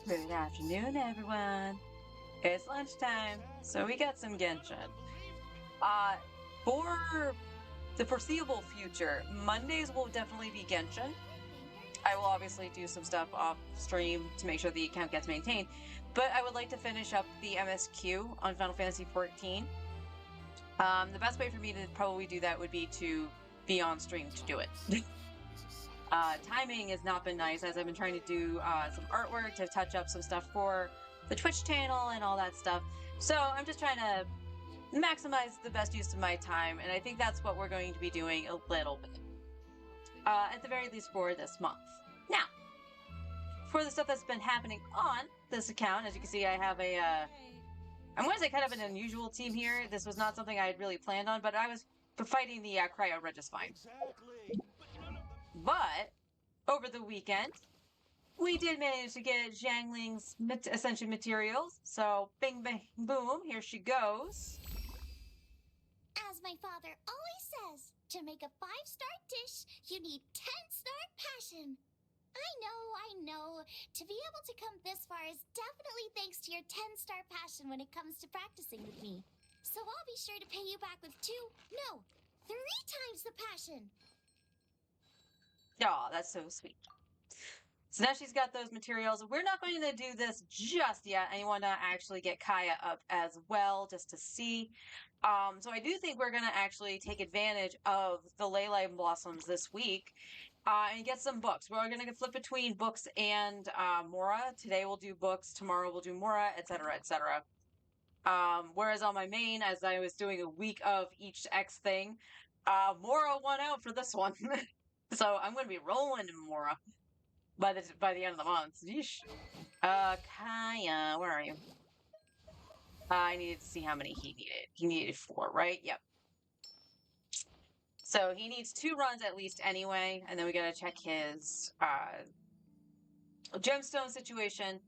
Good afternoon, everyone. It's lunchtime, so we got some Genshin. Uh, for the foreseeable future, Mondays will definitely be Genshin. I will obviously do some stuff off stream to make sure the account gets maintained, but I would like to finish up the MSQ on Final Fantasy XIV. The best way for me to probably do that would be to be on stream to do it. Timing has not been nice as I've been trying to do some artwork to touch up some stuff for the Twitch channel and all that stuff. So I'm just trying to maximize the best use of my time, and I think that's what we're going to be doing a little bit. At the very least for this month. Now, for the stuff that's been happening on this account, as you can see, I have a, I'm going to say kind of an unusual team here. This was not something I had really planned on, but I was fighting the Cryo Regisvine. But over the weekend, we did manage to get Zhangling's Ascension materials, so bing, bang, boom, here she goes. As my father always says, to make a 5-star dish, you need 10-star passion. I know. To be able to come this far is definitely thanks to your 10-star passion when it comes to practicing with me. So I'll be sure to pay you back with 3 times the passion. Aw, that's so sweet. So now she's got those materials. We're not going to do this just yet. I want to actually get Kaya up as well, just to see. So I do think we're going to actually take advantage of the Leyline Blossoms this week and get some books. We're going to flip between books and Mora. Today we'll do books, tomorrow we'll do Mora, etc., etc. Whereas on my main, as I was doing a week of each X thing, Mora won out for this one. So I'm going to be rolling in Mora by the end of the month. Yeesh. Kaya, where are you? I needed to see how many he needed. He needed 4, right? Yep. So he needs 2 runs at least anyway, and then we gotta check his gemstone situation.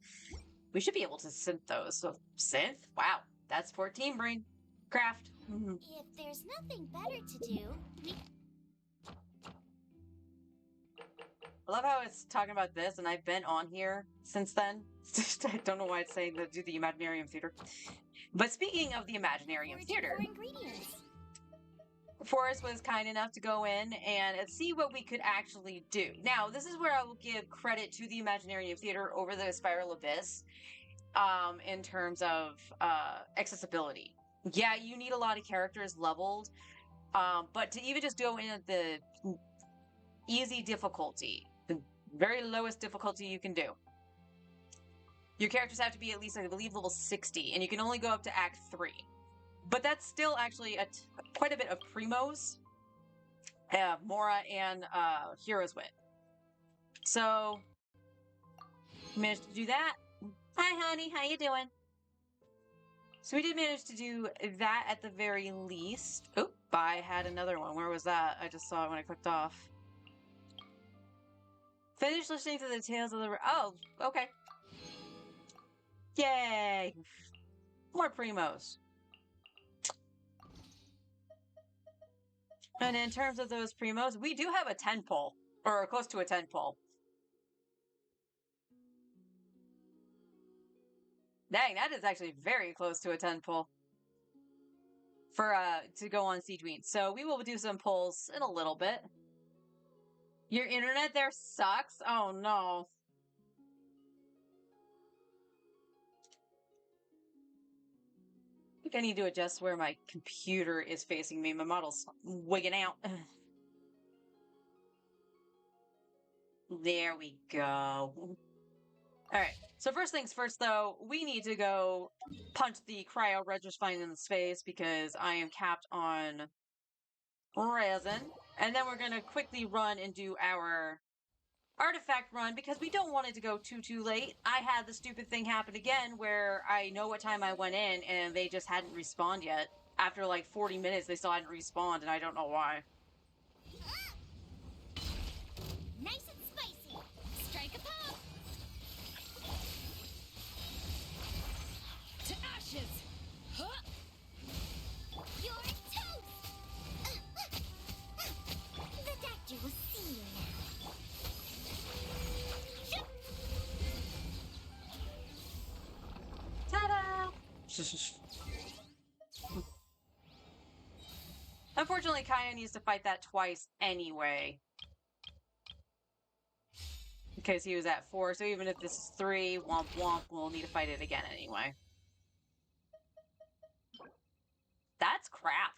We should be able to synth those. So synth? Wow, that's 14 brain. Craft. If there's nothing better to do, I love how it's talking about this, and I've been on here since then. I don't know why it's saying to do the Imaginarium Theater. But speaking of the Imaginarium Theater, ingredients. Forrest was kind enough to go in and see what we could actually do. Now, this is where I will give credit to the Imaginarium Theater over the Spiral Abyss in terms of accessibility. Yeah, you need a lot of characters leveled, but to even just go in at the easy difficulty, the very lowest difficulty you can do, your characters have to be at least, I believe, level 60, and you can only go up to Act 3. But that's still actually quite a bit of primos, Mora, and Hero's Wit. So, managed to do that. Hi, honey. How you doing? So we did manage to do that at the very least. Oop, I had another one. Where was that? I just saw it when I clicked off. Finish listening to the tales of the... Oh, okay. Yay! More primos. And in terms of those primos, we do have a 10 pull, or close to a 10 pull. Dang, that is actually very close to a 10 pull for to go on Siege Weed. So we will do some pulls in a little bit. Your internet there sucks? Oh no. I think I need to adjust where my computer is facing me. My model's wigging out. There we go. Alright, so first things first though, we need to go punch the Cryo Regisvine in the face because I am capped on resin. And then we're gonna quickly run and do our artifact run because we don't want it to go too late. I had the stupid thing happen again where I know what time I went in and they just hadn't respawned yet. After like 40 minutes, they still hadn't respawned and I don't know why. Nice and spicy. Strike a pop. To ashes. Huh? You're toast. The doctor will see you now. Unfortunately, Kaya needs to fight that twice anyway. Because he was at 4, so even if this is 3, womp womp, we'll need to fight it again anyway. That's crap.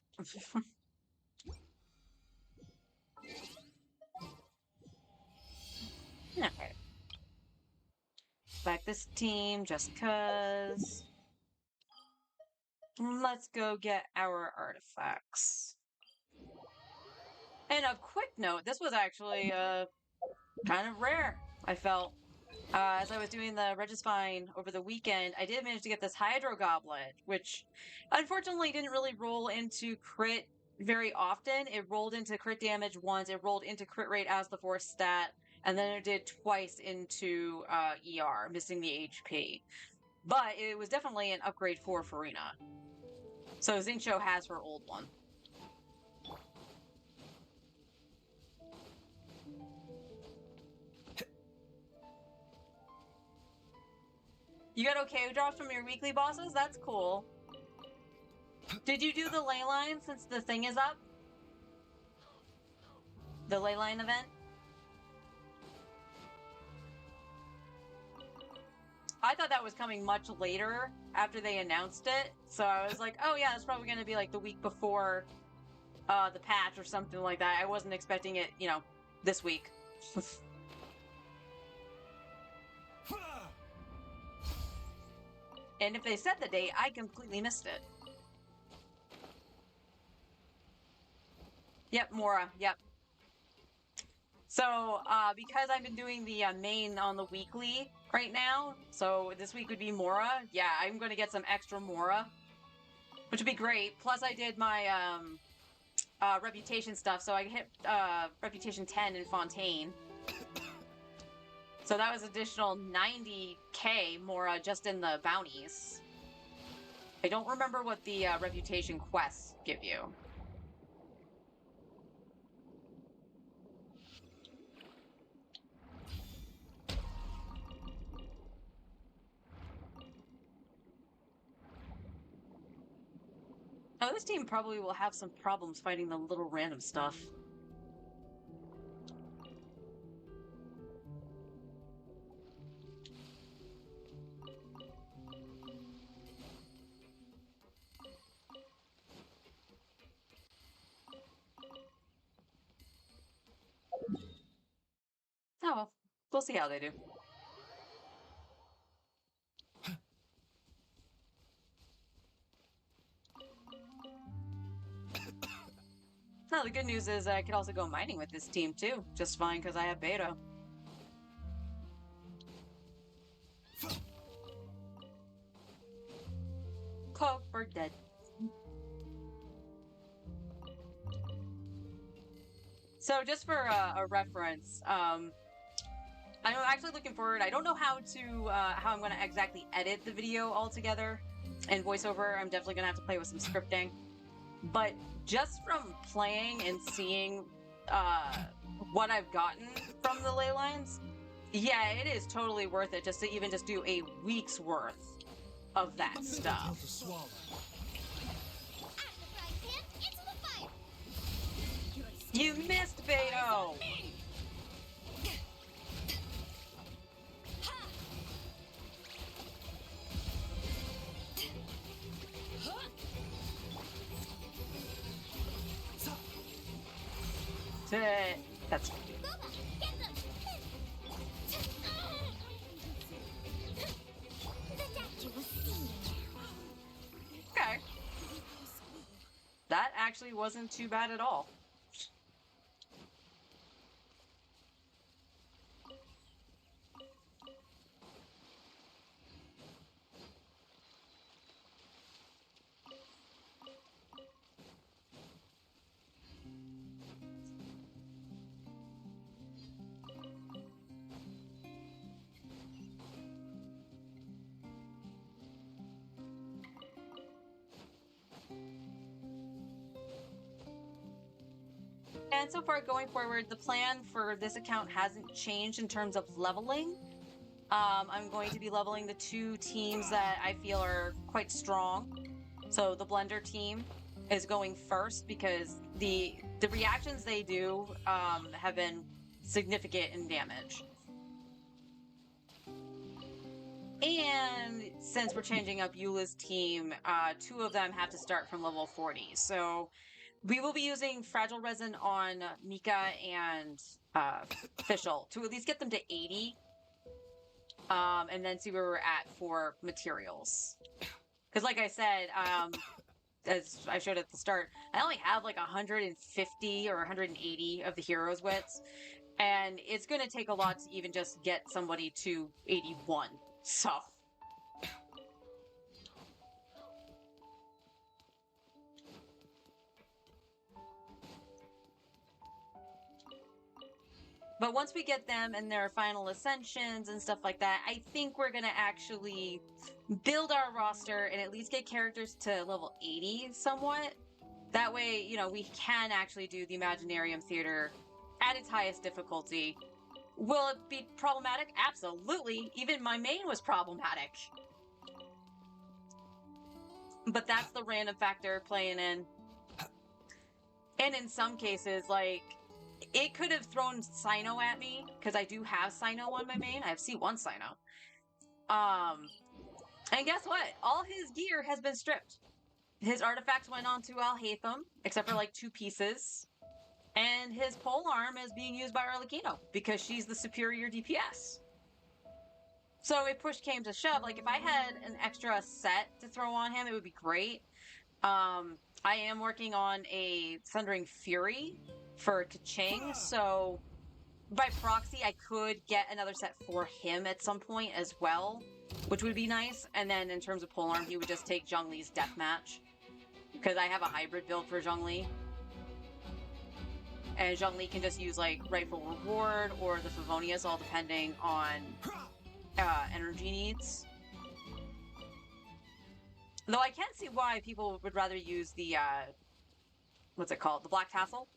Okay. Back this team just cause. Let's go get our artifacts. And a quick note, this was actually kind of rare, I felt. As I was doing the Regisfine over the weekend, I did manage to get this Hydro Goblet, which unfortunately didn't really roll into crit very often. It rolled into crit damage once, it rolled into crit rate as the 4th stat, and then it did twice into ER, missing the HP. But it was definitely an upgrade for Farina. So Xingqiu has her old one. You got okay drops from your weekly bosses? That's cool. Did you do the ley line since the thing is up? The ley line event? I thought that was coming much later after they announced it. So I was like, oh yeah, it's probably going to be like the week before the patch or something like that. I wasn't expecting it, you know, this week. And if they said the date, I completely missed it. Yep, Mora, yep. So, because I've been doing the main on the weekly right now, so this week would be Mora. Yeah, I'm going to get some extra Mora, which would be great. Plus, I did my reputation stuff, so I hit reputation 10 in Fontaine. So that was additional 90k Mora just in the bounties. I don't remember what the reputation quests give you. Oh, this team probably will have some problems fighting the little random stuff. Oh well, we'll see how they do. No, the good news is I could also go mining with this team too, just fine because I have beta. Covered dead. So just for a reference, I'm actually looking forward. I don't know how I'm going to exactly edit the video altogether in voiceover. I'm definitely going to have to play with some scripting. But just from playing and seeing what I've gotten from the ley lines, yeah, it is totally worth it just to even just do a week's worth of that stuff. You missed, Beto! That's okay. That actually wasn't too bad at all. And so far, going forward, the plan for this account hasn't changed in terms of leveling. I'm going to be leveling the 2 teams that I feel are quite strong. So the Blender team is going first because the reactions they do have been significant in damage. And since we're changing up Eula's team, 2 of them have to start from level 40. So we will be using Fragile Resin on Mika and Fischl to at least get them to 80. And then see where we're at for materials. Because like I said, as I showed at the start, I only have like 150 or 180 of the heroes' wits. And it's going to take a lot to even just get somebody to 81. So... But once we get them and their final ascensions and stuff like that, I think we're going to actually build our roster and at least get characters to level 80 somewhat. That way, you know, we can actually do the Imaginarium Theater at its highest difficulty. Will it be problematic? Absolutely. Even my main was problematic. But that's the random factor playing in. And in some cases, like, it could have thrown Sino at me, because I do have Sino on my main. I have C1 Sino. And guess what? All his gear has been stripped. His artifacts went on to Alhaitham, except for like 2 pieces. And his pole arm is being used by Arlecchino, because she's the superior DPS. So if push came to shove, like if I had an extra set to throw on him, it would be great. I am working on a Thundering Fury for Kaching, so by proxy, I could get another set for him at some point as well, which would be nice. And then in terms of polearm, he would just take Zhongli's deathmatch, because I have a hybrid build for Zhongli. And Zhongli can just use like Rightful Reward or the Favonius, all depending on energy needs. Though I can't see why people would rather use the, what's it called? The Black Tassel?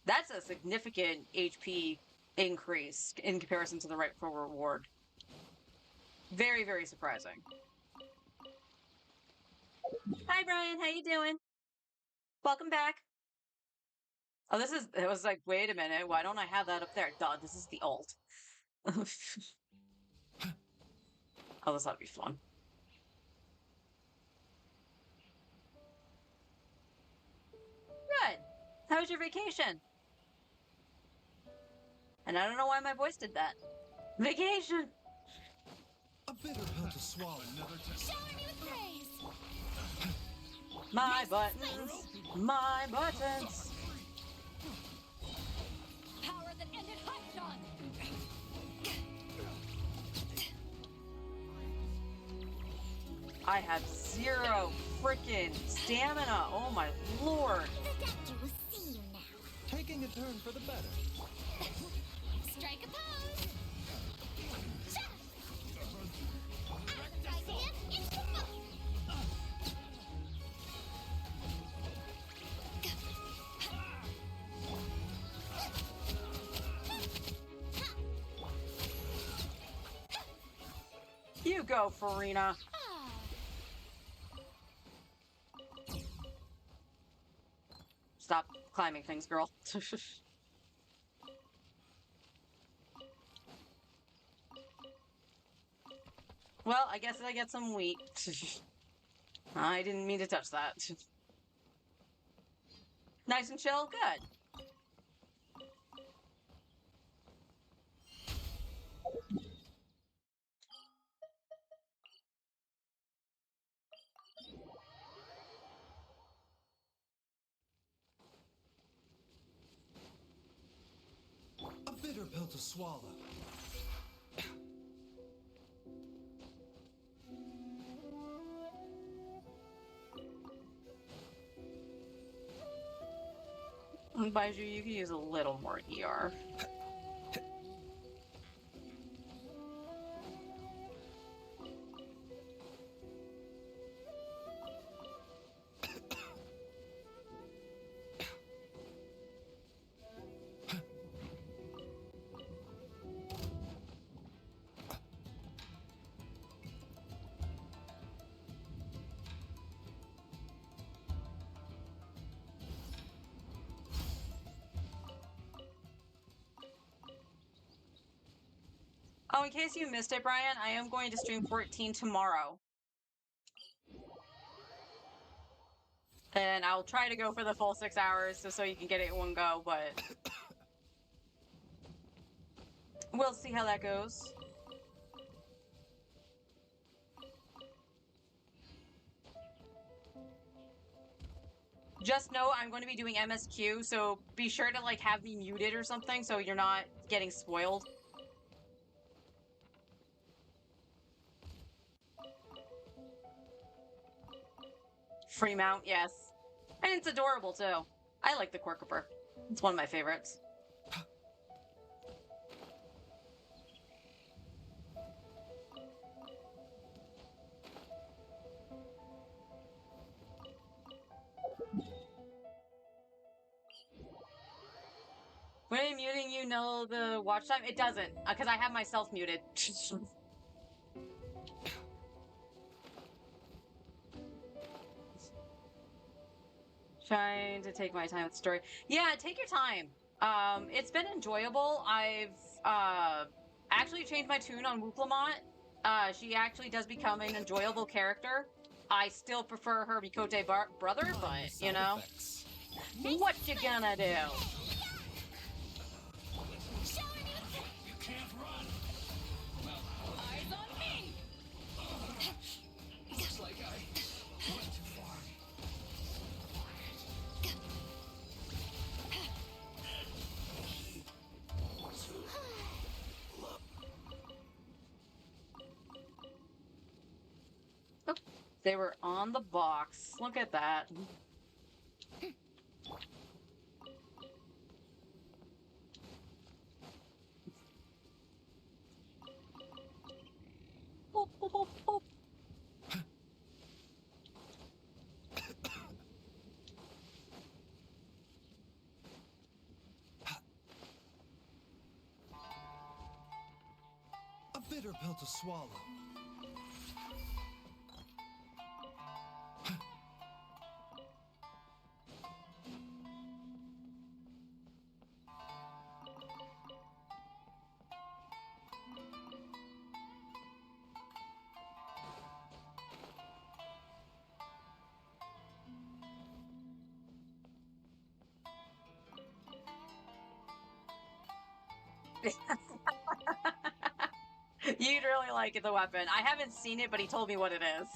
That's a significant HP increase in comparison to the Rightful Reward. Very, very surprising. Hi, Brian. How you doing? Welcome back. Oh, it was like, wait a minute. Why don't I have that up there? Duh, this is the alt. Oh, this ought to be fun. Good. How was your vacation? And I don't know why my voice did that. Vacation! A bitter pill to swallow. Shower me with praise. My buttons! My buttons! Power that ended Hypnon. I have 0 freaking stamina. Oh my lord. The doctor will see you now. Taking a turn for the better. Strike a pose. Shot. Out of the right hand, into the mouth. You go, Farina. Stop climbing things, girl. Well, I guess I get some wheat. I didn't mean to touch that. Nice and chill? Good. A bitter pill to swallow. Baiju, you could use a little more ER. Oh, in case you missed it, Brian, I am going to stream 14 tomorrow. And I'll try to go for the full 6 hours so you can get it in one go, but we'll see how that goes. Just know I'm going to be doing MSQ, so be sure to like have me muted or something so you're not getting spoiled. Free mount, yes. And it's adorable too. I like the Quirkiper. It's one of my favorites. When I'm muting, you know the watch time? It doesn't, because I have myself muted. Trying to take my time with the story. Yeah, take your time. It's been enjoyable. I've actually changed my tune on Wooplamont. She actually does become an enjoyable character. I still prefer her Mikote brother, but you know, what you gonna do? You can't run. Eyes on me! Looks like I went too far. Oh, they were on the box. Look at that. Oh, oh, oh, oh. A bitter pill to swallow. You'd really like the weapon. I haven't seen it, but he told me what it is.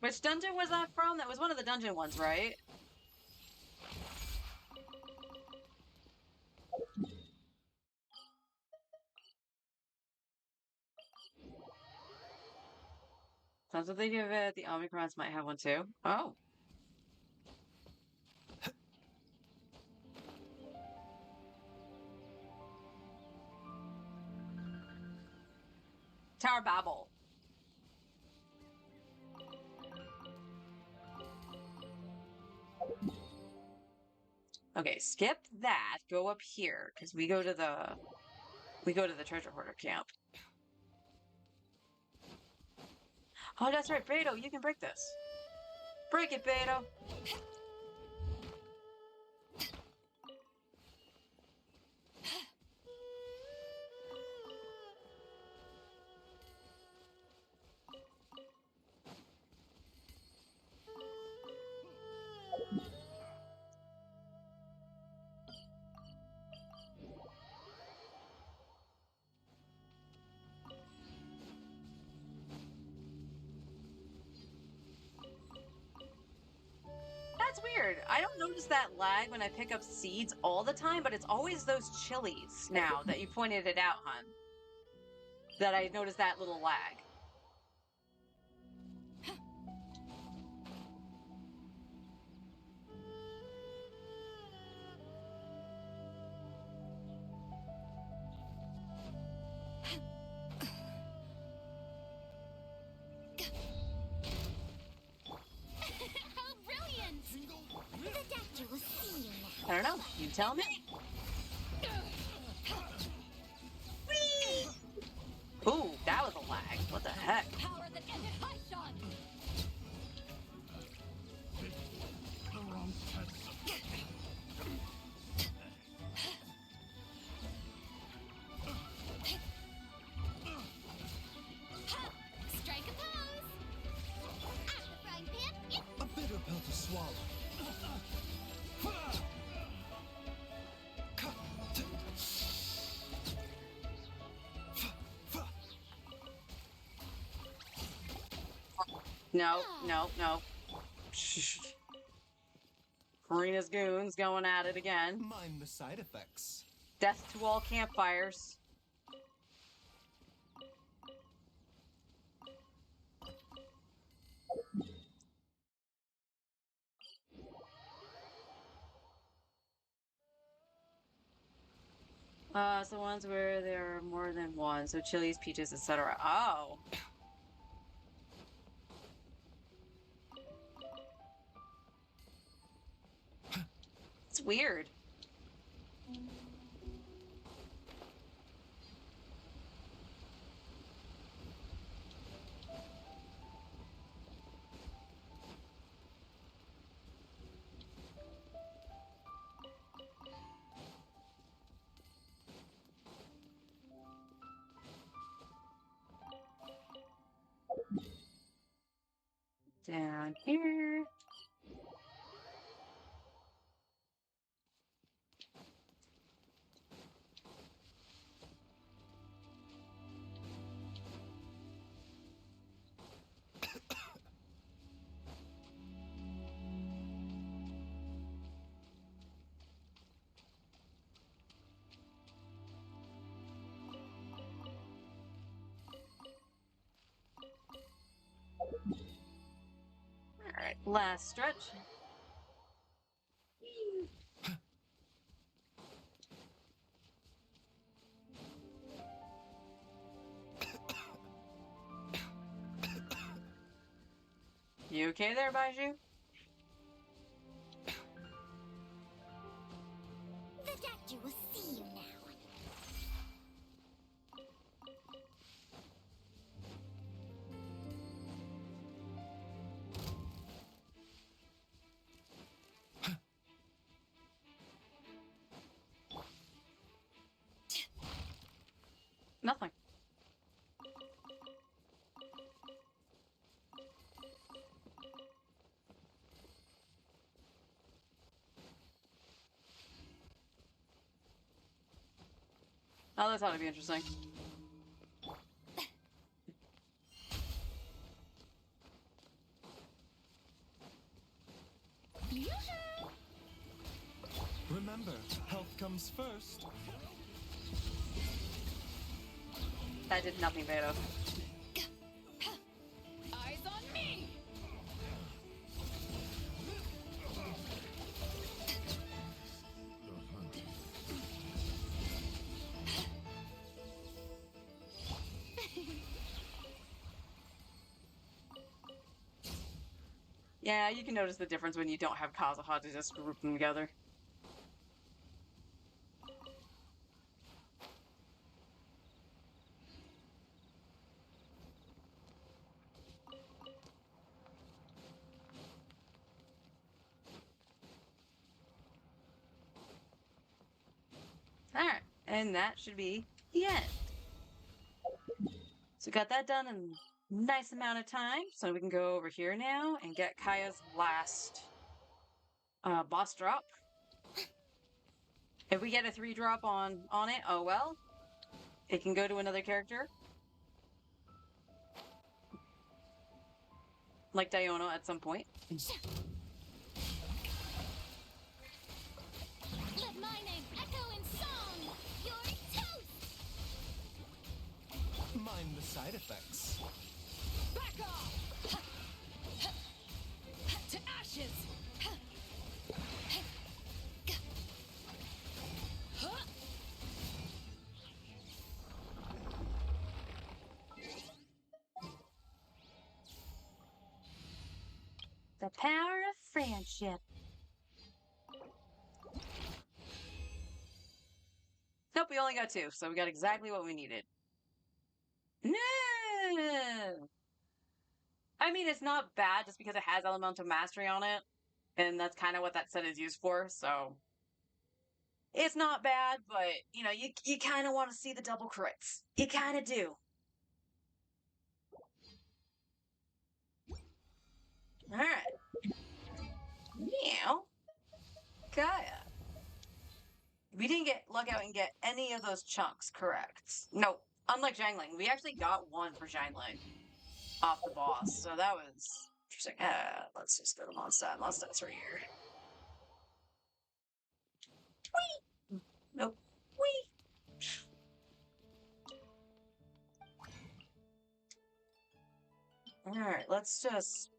Which dungeon was that from? That was one of the dungeon ones, right? Sounds like they give it. The Omicrons might have one too. Oh. Tower Babel. Okay, skip that. Go up here because we go to the treasure hoarder camp. Oh, that's right, Beto. You can break this. Break it, Beto. That's I don't notice that lag when I pick up seeds all the time, but it's always those chilies now that you pointed it out, hun. That I notice that little lag. How brilliant! The doctor will see you now. I don't know. You tell me. Whee! Ooh, that was a lag. What the heck? Power that ended high shot. The wrong pets. Strike a pose. At the frying pan. A bitter pill to swallow. No, no, no. Karina's goons going at it again. Mind the side effects. Death to all campfires. It's the ones where there are more than one. So chilies, peaches, etc. Oh. It's weird. Down here. All right, last stretch. You okay there, Baiju? The doctor will see you now. Nothing. Oh, that ought to be interesting. Remember, health comes first. That did nothing, Beto. Eyes on me. Yeah, you can notice the difference when you don't have Kazuha to just group them together. Alright, and that should be the end. So got that done in a nice amount of time, so we can go over here now and get Kaya's last boss drop. If we get a 3-drop on it, oh well. It can go to another character. Like Diona at some point. side effects. Back off! To ashes! The power of friendship. Nope, we only got 2, so we got exactly what we needed. No! I mean, it's not bad just because it has elemental mastery on it, and that's kind of what that set is used for, so it's not bad, but, you know, you kind of want to see the double crits. You kind of do. Alright. Meow. Gaia. We didn't get luck out and get any of those chunks correct. Nope. Unlike Zhangling, we actually got 1 for Zhangling off the boss, so that was interesting. Let's just go to Mondstadt. Mondstadt's right here. Whee! Nope. Whee! Alright, let's just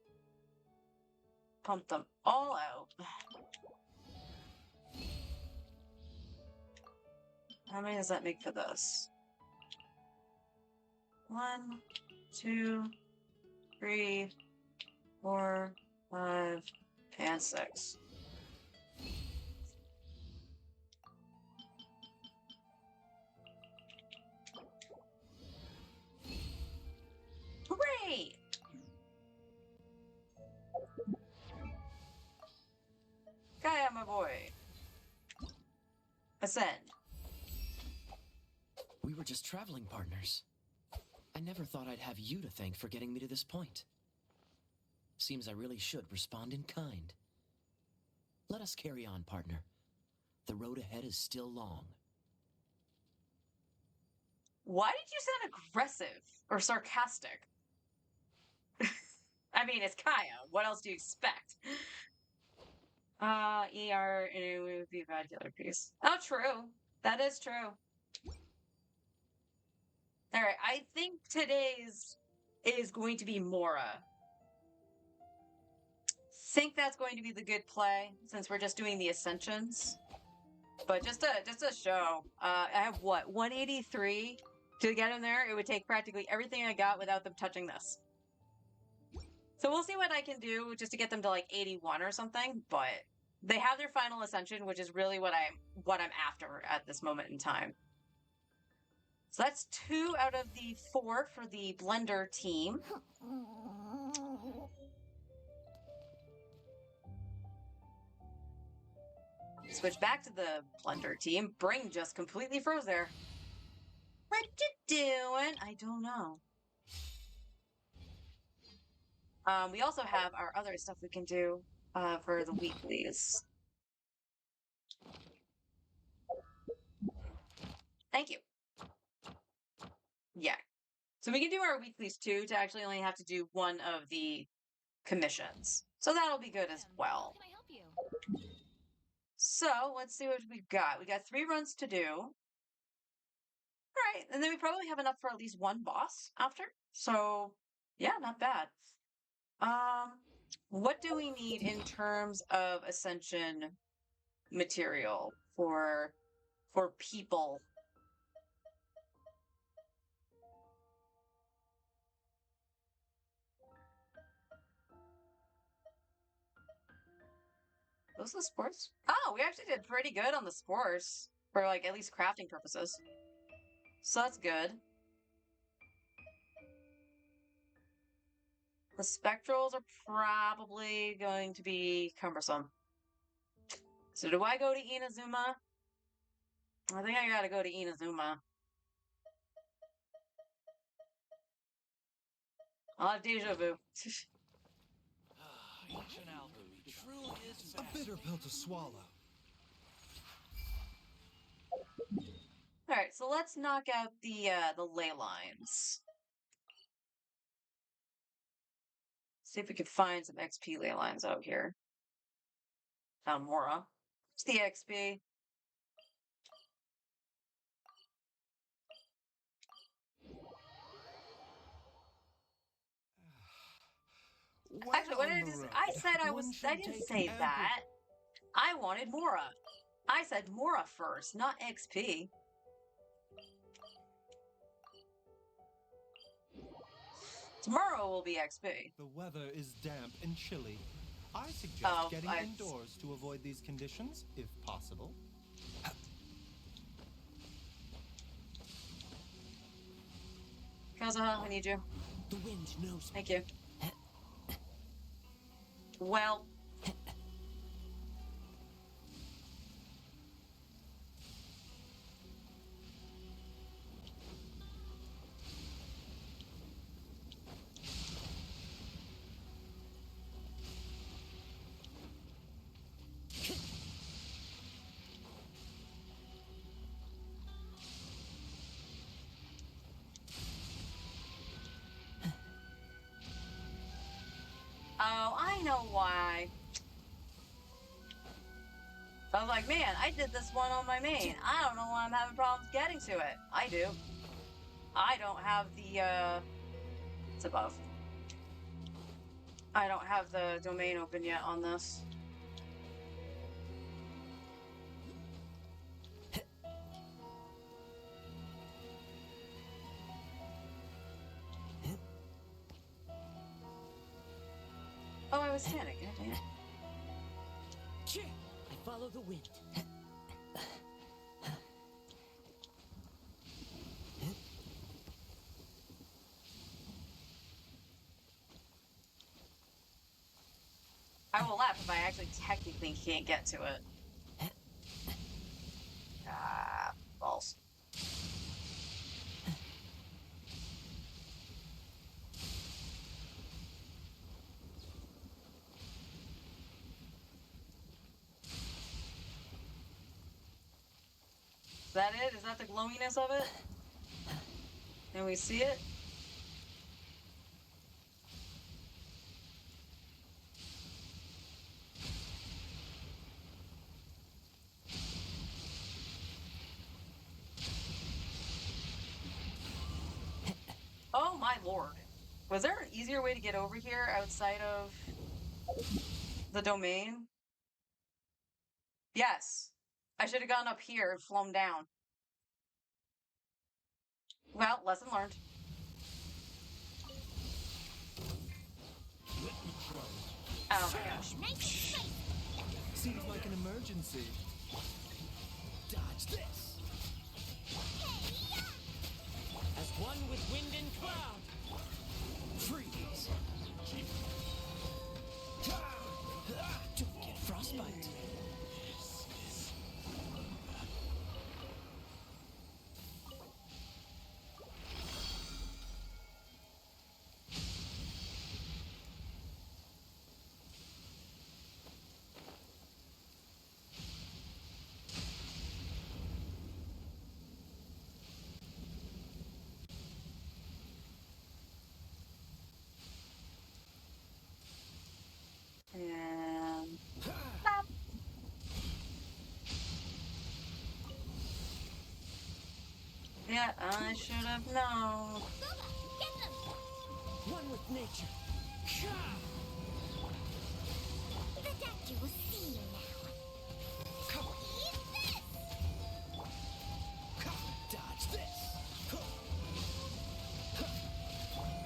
pump them all out. How many does that make for this? 1, 2, 3, 4, 5, and 6. Hooray! Gaia, my boy. Ascend. We were just traveling partners. I never thought I'd have you to thank for getting me to this point. Seems I really should respond in kind. Let us carry on, partner. The road ahead is still long. Why did you sound aggressive or sarcastic? I mean, it's Kaya. What else do you expect? ER, and it would be a bad killer piece. Oh, true. That is true. Alright, I think today's is going to be Mora. Think that's going to be the good play, since we're just doing the Ascensions. But just a show. I have what, 183 to get in there? It would take practically everything I got without them touching this. So we'll see what I can do just to get them to like 81 or something, but they have their final ascension, which is really what I'm after at this moment in time. So that's 2 out of the 4 for the Blender team. Switch back to the Blender team. Brain just completely froze there. What you doing? I don't know. We also have our other stuff we can do for the weeklies. Thank you. Yeah. So we can do our weeklies too to actually only have to do 1 of the commissions. So that'll be good as well. How can I help you? So let's see what we've got. We got 3 runs to do. All right, and then we probably have enough for at least 1 boss after. So yeah, not bad. What do we need in terms of ascension material for people? Those are the sports? Oh, we actually did pretty good on the sports for like at least crafting purposes. So that's good. The spectrals are probably going to be cumbersome. So do I go to Inazuma? I think I gotta go to Inazuma. I'll have deja vu. Ancient alchemy truly is a bitter pill to swallow. All right, so let's knock out the ley lines. See if we can find some XP ley lines out here. Found Mora. It's the XP. I said I One should didn't take say ample- that. I wanted Mora. I said Mora first, not XP. Tomorrow will be XP. The weather is damp and chilly. I suggest Oh, getting indoors to avoid these conditions, if possible. Kazuha, I need you. The wind knows me. Thank you. Well. Oh, I know why. I was like, man, I did this one on my main. I don't know why I'm having problems getting to it. I do. I don't have the, it's above. I don't have the domain open yet on this. Oh, I was standing. God damn. I follow the wind. I will laugh if I actually technically can't get to it. Ah, balls. Is that it? Is that the glowiness of it? Can we see it? Oh my lord. Was there an easier way to get over here outside of the domain? Yes. I should have gone up here and flown down. Well, lesson learned. Oh my gosh. Nice and spicy. Seems like an emergency. Dodge this. As one with wind and cloud. Freeze. Don't get frostbite. And stop. Yeah, I should have known. Booba, get them. One with nature. The doctor will see you now. Eat this. Dodge this.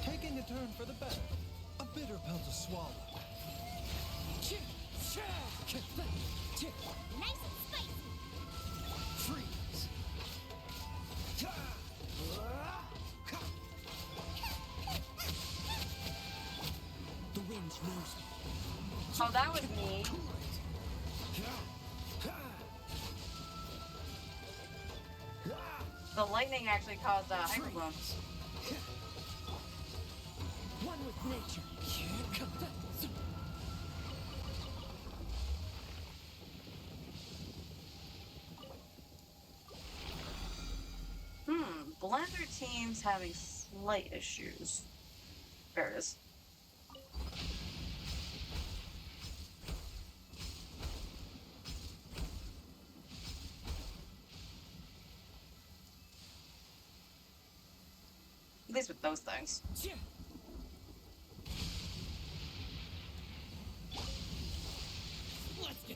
Taking a turn for the better. A bitter pill to swallow. Nice and spicy. Freeze. The wind knows me. Oh, that was me. The lightning actually caused a hyperbloom. One with nature. Blender team's having slight issues. There it is. At least with those things.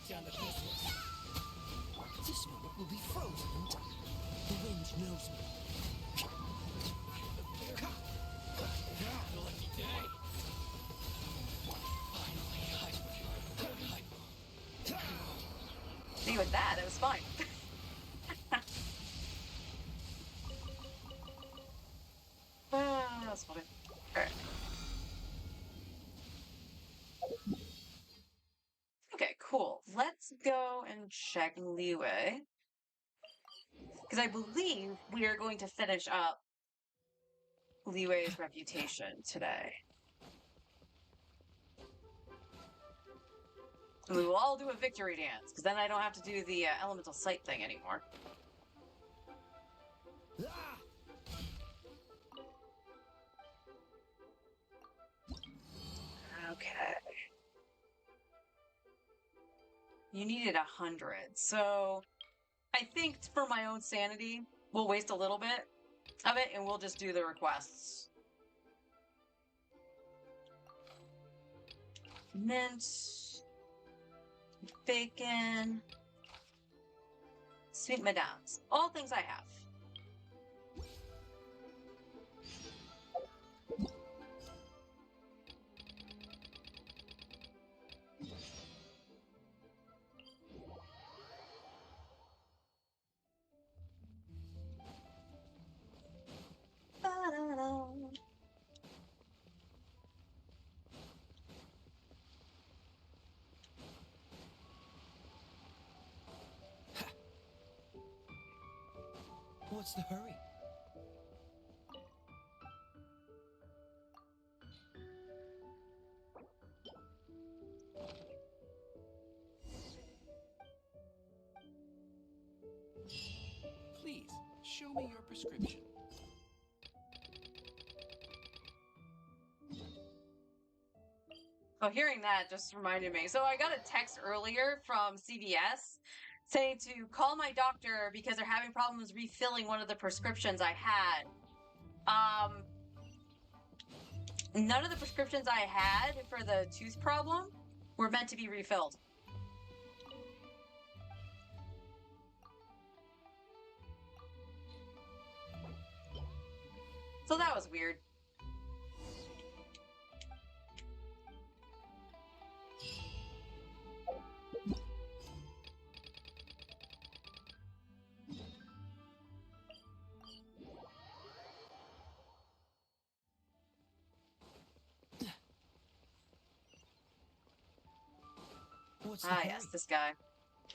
down the pistons. This moment will be frozen in time. The wind knows me. Lucky day. See, with that, it was fine. That's funny. Alright. Okay, cool. Let's go and check Leeway. Because I believe we are going to finish up Leeway's reputation today. And we will all do a victory dance, because then I don't have to do the elemental sight thing anymore. Okay. You needed 100, so I think for my own sanity, we'll waste a little bit of it, and we'll just do the requests. Mint, bacon, sweet madames, all things I have. Ba-da-da. What's the hurry? Please, show me your prescription. Oh, hearing that just reminded me. So I got a text earlier from CVS saying to call my doctor because they're having problems refilling one of the prescriptions I had. None of the prescriptions I had for the tooth problem were meant to be refilled. So that was weird. What's the Ah, hurry? yes, this guy.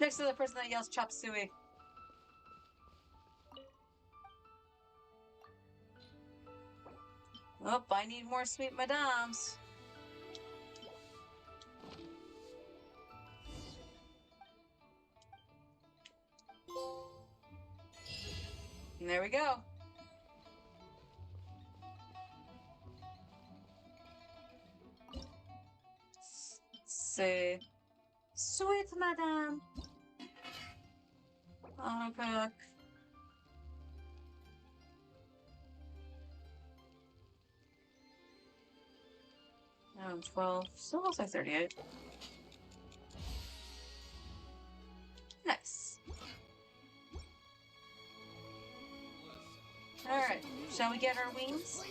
Next to the person that yells chop suey. Oh, I need more sweet madames. And there we go. Say, sweet madame. Auto cook. Oh, 12. Still looks like 38. Nice. Alright, shall we get our wings?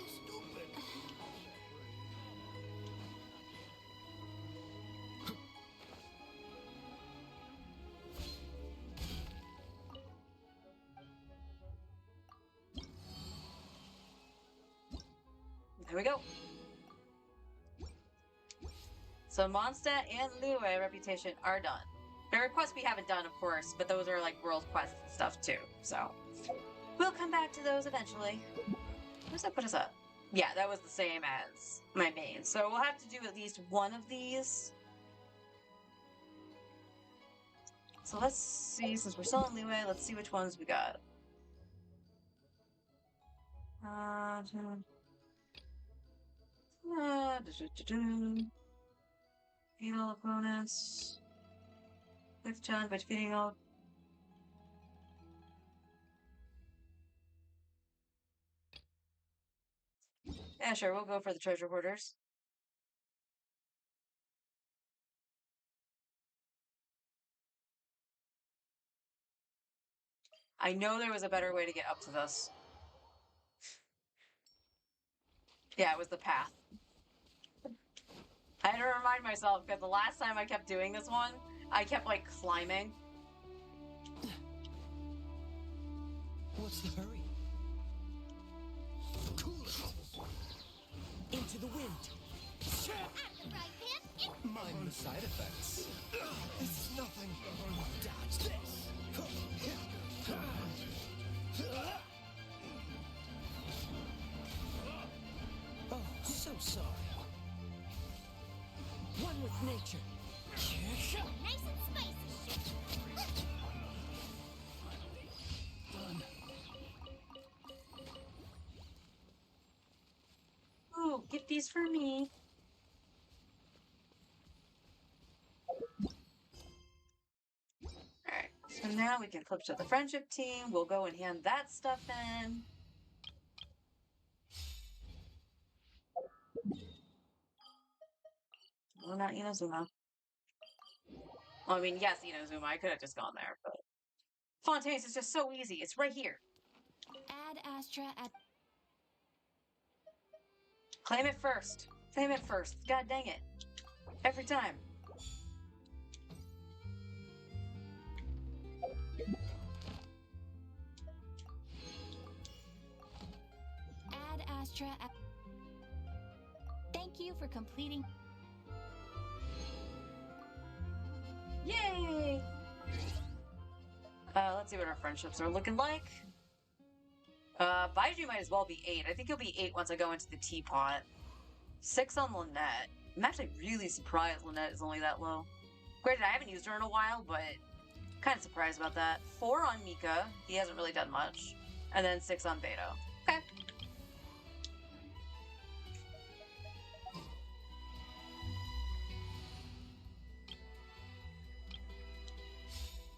There we go. So Mondstadt and Lue reputation are done. The requests we haven't done, of course, but those are like world quests and stuff too. So we'll come back to those eventually. Where's that put us up? Yeah, that was the same as my main. So we'll have to do at least one of these. So let's see, since we're still in Leeway, let's see which ones we got. Beat all opponents. Quick challenge by defeating all. Yeah, sure, we'll go for the treasure hoarders. I know there was a better way to get up to this. Yeah, it was the path. I had to remind myself because the last time I kept doing this one, I kept like climbing. What's the hurry? Cool it. Into the wind. Out of the frying pan, Mind the side effects. This is nothing. Dodge this. Oh, so sorry. One with nature. nice and spicy. Done. Ooh, get these for me. Alright, so now we can flip to the friendship team. We'll go and hand that stuff in. Well, not Inazuma. Well, I mean, yes, Inazuma. I could have just gone there, but Fontaine's is just so easy. It's right here. Add Astra at Claim it first. Claim it first. God dang it. Every time. Add Astra at. Thank you for completing. Yay! Let's see what our friendships are looking like. Baiju might as well be 8. I think he'll be 8 once I go into the teapot. 6 on Lynette. I'm actually really surprised Lynette is only that low. Granted, I haven't used her in a while, but kind of surprised about that. 4 on Mika. He hasn't really done much. And then 6 on Beto. Okay.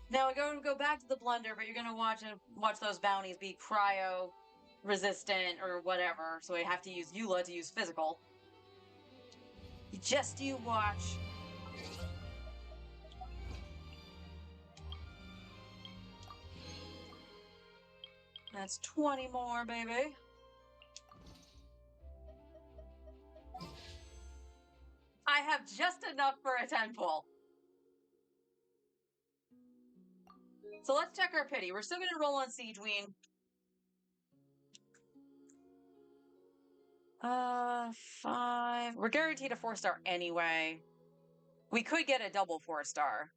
Now we're going to go back to the blender, but you're going to watch those bounties be cryo resistant or whatever. So I have to use Eula to use physical. Just you watch. That's 20 more, baby. I have just enough for a 10 pull. So let's check our pity. We're still going to roll on Siege Ween. 5. We're guaranteed a 4-star anyway. We could get a double 4-star.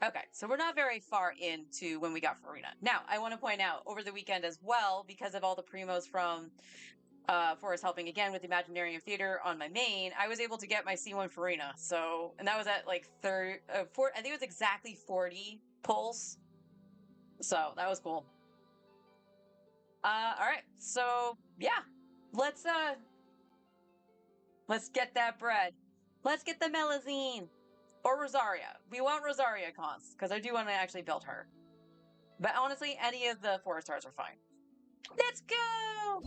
Okay, so we're not very far into when we got Farina. Now, I want to point out, over the weekend as well, because of all the primos from Forrest helping again with the Imaginarium Theater on my main, I was able to get my C1 Farina. So, and that was at like I think it was exactly 40 pulls. So that was cool. All right, so yeah, let's get that bread. Let's get the Melazine or Rosaria. We want Rosaria cons because I do want to actually build her. But honestly, any of the 4-stars are fine. Let's go!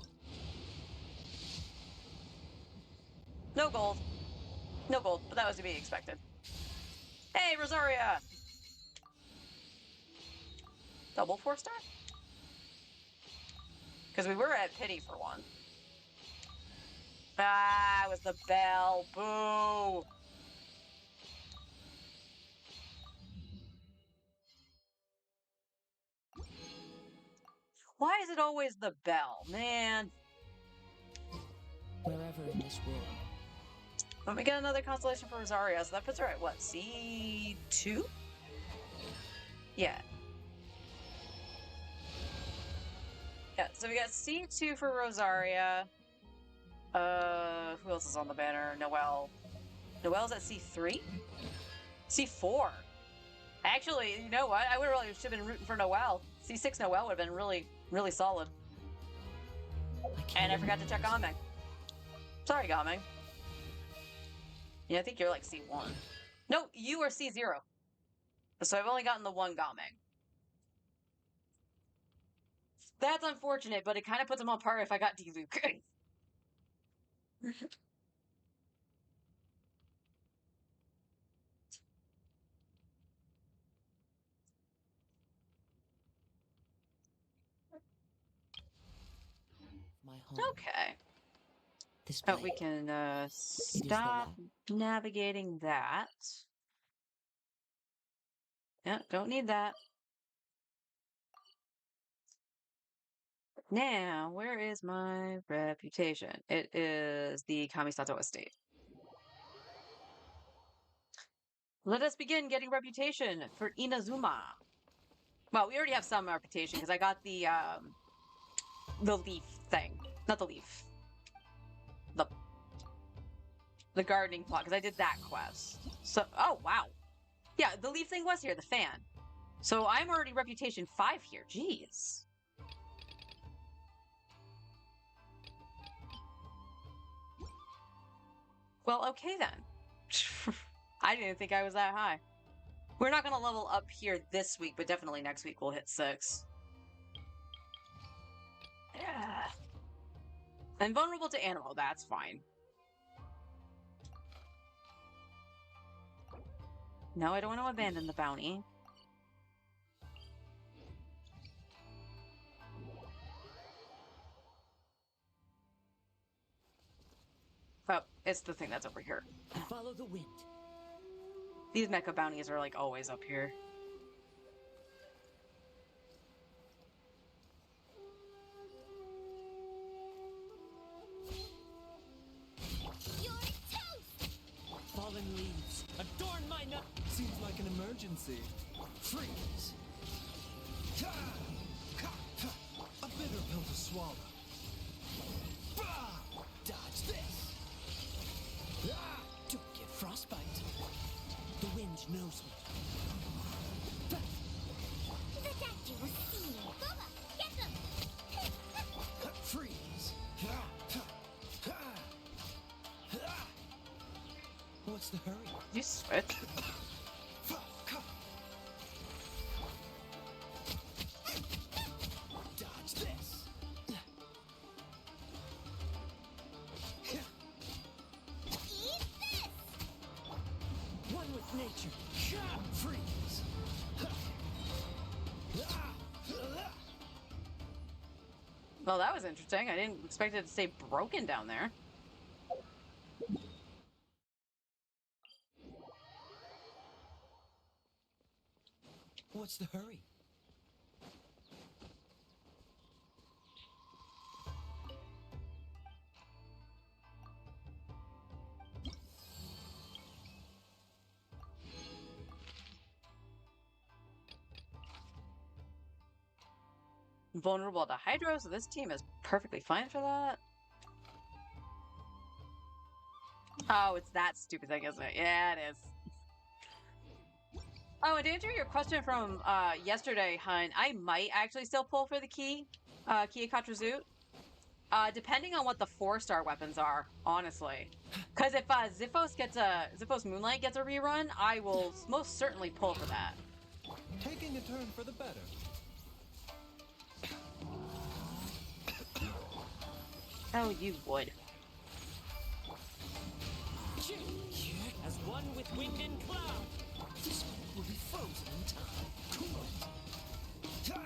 No gold. No gold, but that was to be expected. Hey, Rosaria! Double 4-star? Because we were at pity for one. Ah, it was the bell. Boo! Why is it always the bell, man? Wherever in this world. Let me get another constellation for Rosaria. So that puts her at what? C2? Yeah. Yeah, so we got C2 for Rosaria. Who else is on the banner? Noelle. Noelle's at C3? C4. Actually, you know what? I would really should have been rooting for Noelle. C6 Noelle would have been really, really solid. And I forgot to check Gameng. Sorry, Gameng. Yeah, I think you're like C1. No, you are C0. So I've only gotten the one Gameng. That's unfortunate, but it kind of puts him on par if I got D-Luke. home. Okay. This Oh, blade. we can the stop navigating that. Yeah, don't need that. Now, where is my reputation? It is the Kamisato estate. Let us begin getting reputation for Inazuma. Well, we already have some reputation because I got the leaf thing. Not the leaf. The gardening plot, because I did that quest. So, oh wow. Yeah, the leaf thing was here, the fan. So I'm already reputation 5 here. Jeez. Well, okay then. I didn't think I was that high. We're not going to level up here this week, but definitely next week we'll hit 6. Yeah. And vulnerable to animal, that's fine. No, I don't want to abandon the bounty. Oh, it's the thing that's over here. Follow the wind. These mecha bounties are like always up here. You're toast! Fallen leaves. Adorn my nut. Seems like an emergency. Freeze. A bitter pill to swallow. Dodge this. Don't get frostbite. The wind knows me. The doctor will see you. Booba, get them! Freeze. What's the hurry? You switch. Dodge this. Eat this! One with nature. Freeze. Well, that was interesting. I didn't expect it to stay broken down there. What's the hurry? Vulnerable to hydro, so this team is perfectly fine for that. Oh, it's that stupid thing, isn't it? Yeah, it is. Oh, and to answer your question from yesterday, hun, I might actually still pull for the key, Kia Katrazut. Depending on what the 4-star weapons are, honestly. Because if Ziphos Moonlight gets a rerun, I will most certainly pull for that. Taking a turn for the better. Oh, you would. As one with wind and cloud. This one will be frozen in time. Cool it.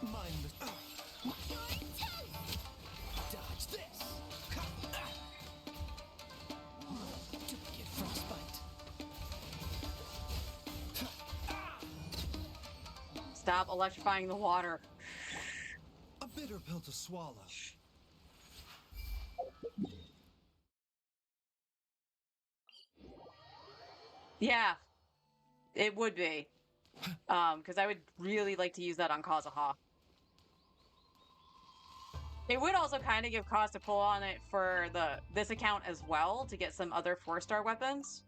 Mindless. You're toast! Dodge this. Don't get frostbite. Stop electrifying the water. A bitter pill to swallow. Yeah, it would be. Because I would really like to use that on Kazuha. It would also kind of give cause to pull on it for this account as well to get some other 4-star weapons.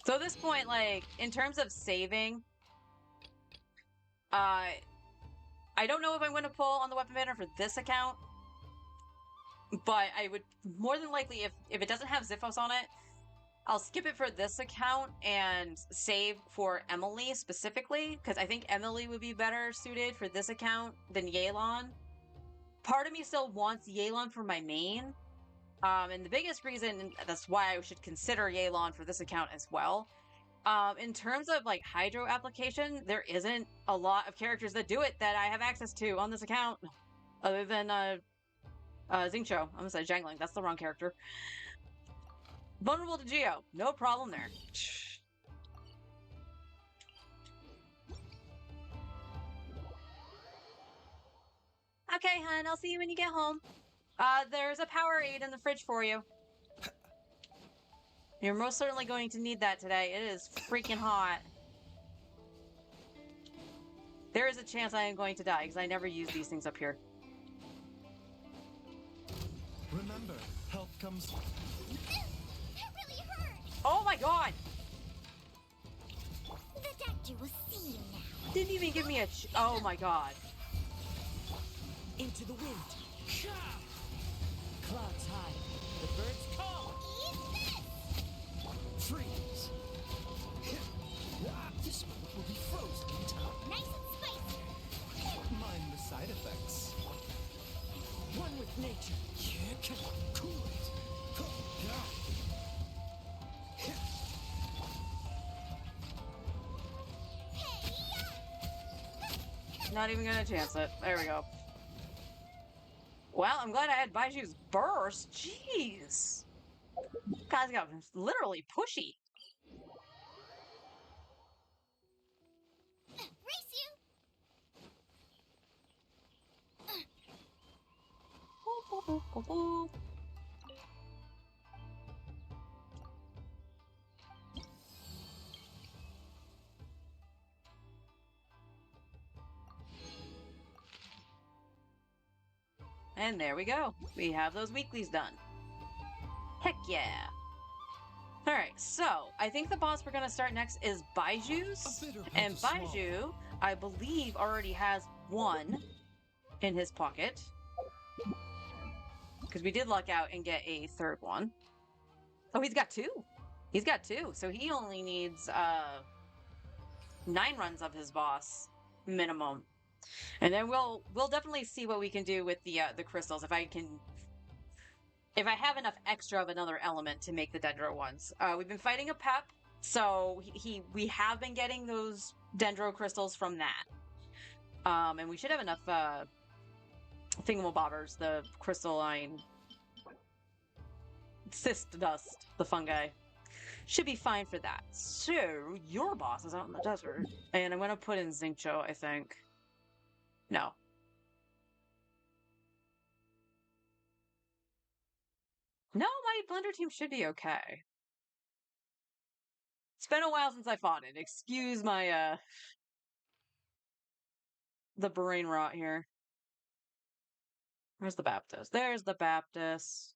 So at this point, like, in terms of saving, I don't know if I'm going to pull on the weapon banner for this account, but I would more than likely, if it doesn't have Ziphos on it, I'll skip it for this account and save for Emily specifically, because I think Emily would be better suited for this account than Yelan. Part of me still wants Yelan for my main, and the biggest reason that's why I should consider Yelan for this account as well In terms of like hydro application, there isn't a lot of characters that do it that I have access to on this account, other than Xingqiu. I'm gonna say Zhangling. That's the wrong character. Vulnerable to Geo, no problem there. Okay, hun, I'll see you when you get home. There's a Powerade in the fridge for you. You're most certainly going to need that today. It is freaking hot. There is a chance I am going to die because I never use these things up here. Remember, health comes. That really hurt. Oh my god! The doctor will see you now. Didn't even give me a oh my god. Into the wind. Clouds high. The birds call. Eat this! Freeze. This moment will be frozen in time. Nice and spicy. Mind the side effects. One with nature. Cool it. Not even gonna chance it. There we go. Well, I'm glad I had Baiju's burst. Jeez. Guys got literally pushy. Race you! And there we go. We have those weeklies done. Heck yeah. Alright, so I think the boss we're gonna start next is Baiju's. And Baiju, I believe, already has one in his pocket. Because we did luck out and get a third one. Oh, he's got two. He's got two. So he only needs 9 runs of his boss minimum. And then we'll definitely see what we can do with the crystals if I have enough extra of another element to make the Dendro ones. We've been fighting a Pep, so we have been getting those Dendro crystals from that. And we should have enough thingamabobbers, the crystalline cyst dust, the fungi. Should be fine for that. So, your boss is out in the desert. And I'm gonna put in Xingqiu, I think. No. No, my blender team should be okay. It's been a while since I fought it. Excuse my, the brain rot here. Where's the Baptist? There's the Baptist.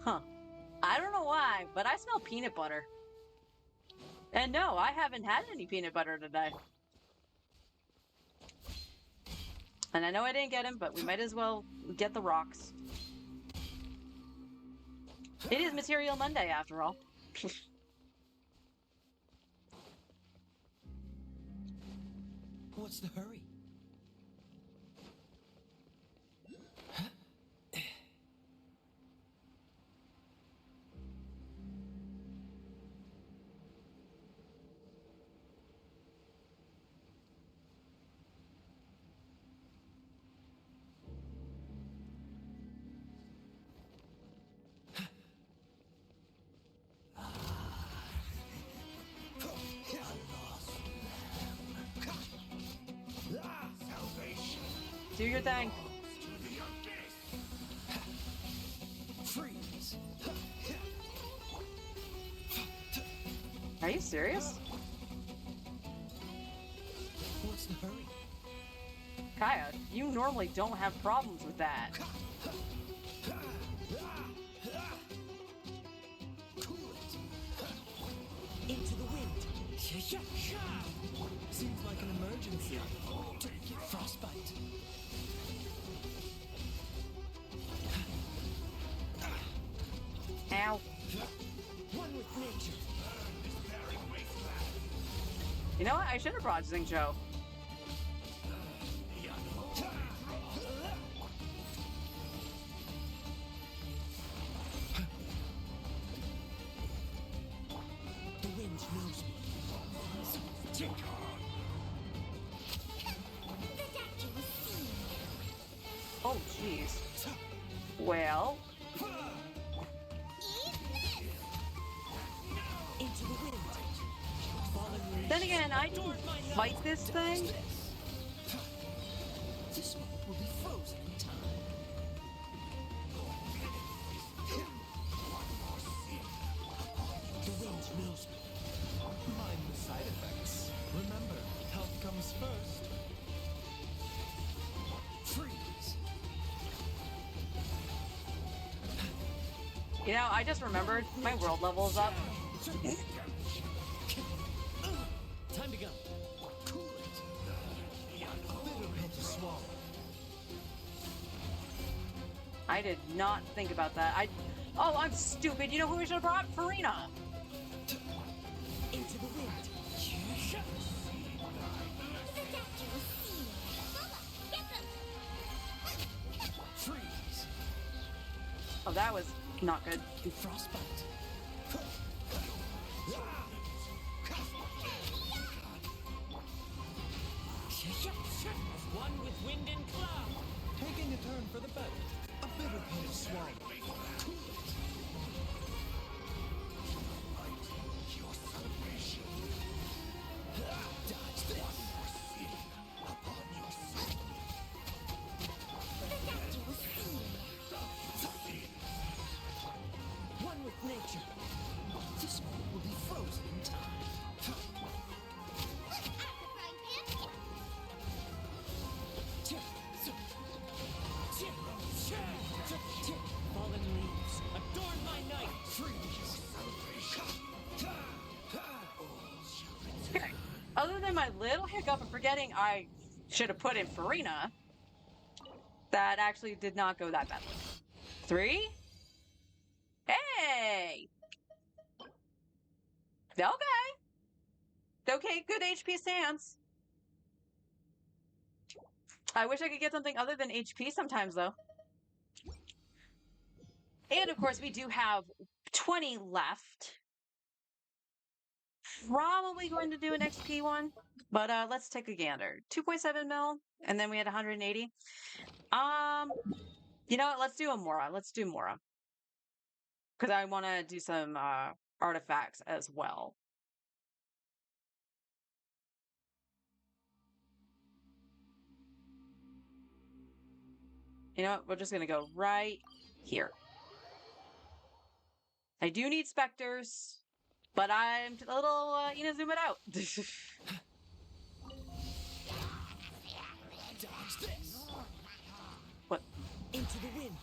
Huh. I don't know why, but I smell peanut butter. And no, I haven't had any peanut butter today. And I know I didn't get him, but we might as well get the rocks. It is Material Monday, after all. What's the hurry? Do your thing. Freeze. Are you serious? What's the hurry? Kaya, you normally don't have problems with that. Cool it. Into the wind. Seems like an emergency. Don't get frostbite. Ow. One with nature. You know what? I should have brought Xingqiu. The wind knows me. The doctor was seen. Oh, jeez. Well, Eat this! Into the wind. Fallen leaves. then again, I can fight this thing. This moment will be frozen in time. The wind knows me. Mind the side effects. Remember, health comes first. Freeze. You know, I just remembered my world level is up. Time to go. Cool it. Bitter pill to swallow. I did not think about that. Oh, I'm stupid. You know who we should have brought? Farina. Into the wind. The doctor was seen. Boba, get them! Freeze. Oh, that was not good. Frostbite. One with wind and cloud. Taking a turn for the better. A bitter pill to swallow. Cool it. Dodge this. The doctor was seen. One with nature. This moment will be frozen in time. Out the frying pan. Fallen leaves. Adorn my night. Freeze. Other than my little hiccup of forgetting I should have put in Farina, that actually did not go that badly. 3? Hey! Okay. Okay, good HP stance. I wish I could get something other than HP sometimes, though. And, of course, we do have 20 left. Probably going to do an XP one, but let's take a gander. 2.7 mil, and then we had 180. You know what? Let's do a Mora. Let's do Mora. Because I want to do some artifacts as well. You know what? We're just going to go right here. I do need specters, but I'm a little, zoom it out. Dodge this. What? Into the wind.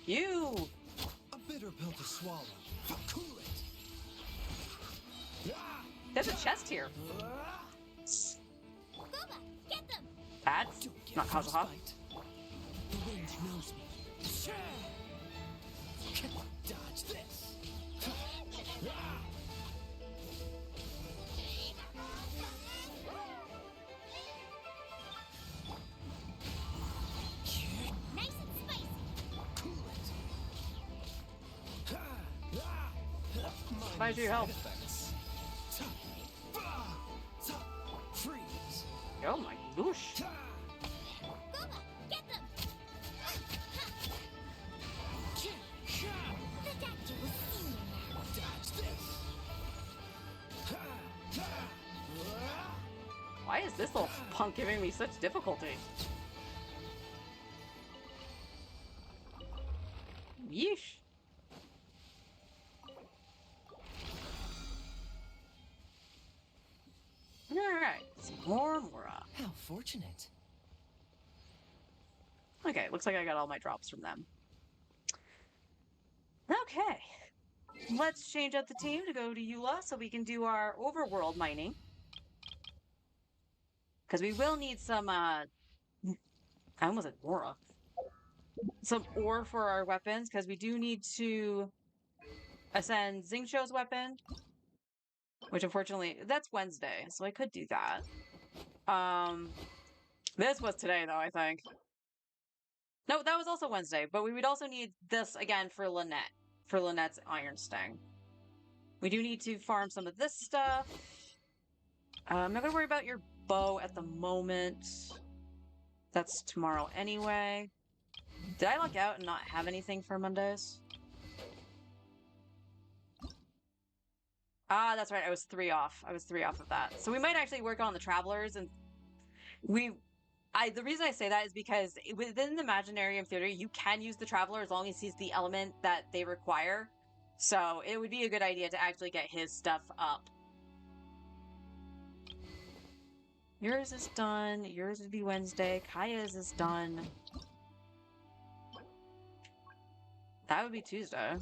You! A bitter pill to swallow. Cool it. There's a chest here. Boba, get them! That's Don't get not Kazuha. frostbite. The wind knows me. Dodge this. Nice and spicy. Cool it. Mind Why'd the you side help? effects. Freeze. Oh my gosh. Boba, get them! The doctor was seen. Dodge this. Why is this little punk giving me such difficulty? Yeesh. Alright, some more Mora. How fortunate. Okay, looks like I got all my drops from them. Okay. Let's change up the team to go to Eula so we can do our overworld mining. Because we will need some I almost said Nora. Some ore for our weapons, because we do need to ascend Xingqiu's weapon, which unfortunately, that's Wednesday, so I could do that. This was today, though, I think. No, that was also Wednesday, but we would also need this again for Lynette, for Lynette's Iron Sting. We do need to farm some of this stuff. I'm not gonna worry about your bow at the moment. That's tomorrow anyway. Did I luck out and not have anything for Mondays? Ah, that's right. I was 3 off. I was 3 off of that. So we might actually work on the Travelers, and the reason I say that is because within the Imaginarium Theater, you can use the Traveler as long as he's the element that they require. So it would be a good idea to actually get his stuff up. Yours is done. Yours would be Wednesday. Kaya's is done. That would be Tuesday.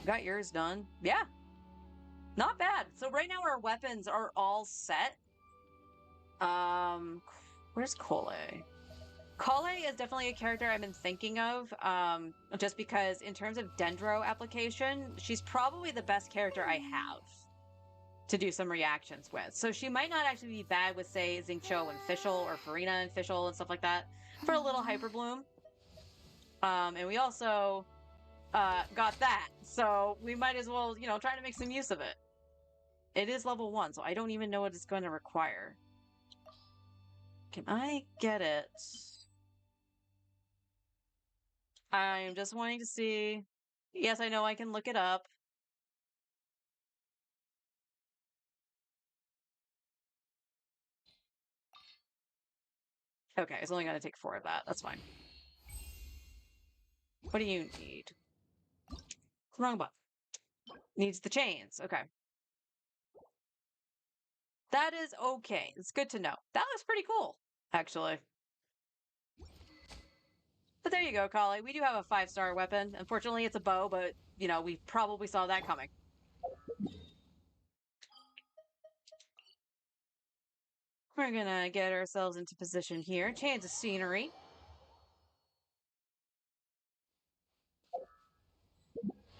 Got yours done. Yeah. Not bad. So right now our weapons are all set. Where's Kole? Kale is definitely a character I've been thinking of, just because in terms of Dendro application, she's probably the best character I have to do some reactions with. So she might not actually be bad with, say, Xingqiu and Fischl, or Farina and Fischl and stuff like that, for a little Hyper Bloom. And we also got that, so we might as well, try to make some use of it. It is level 1, so I don't even know what it's going to require. Can I get it? I'm just wanting to see. Yes, I know I can look it up. Okay, it's only going to take 4 of that. That's fine. What do you need? Wrong button. Needs the chains. Okay. That is okay. It's good to know. That looks pretty cool, actually. But there you go, Kali. We do have a 5-star weapon. Unfortunately, it's a bow, but, we probably saw that coming. We're gonna get ourselves into position here. Change the scenery.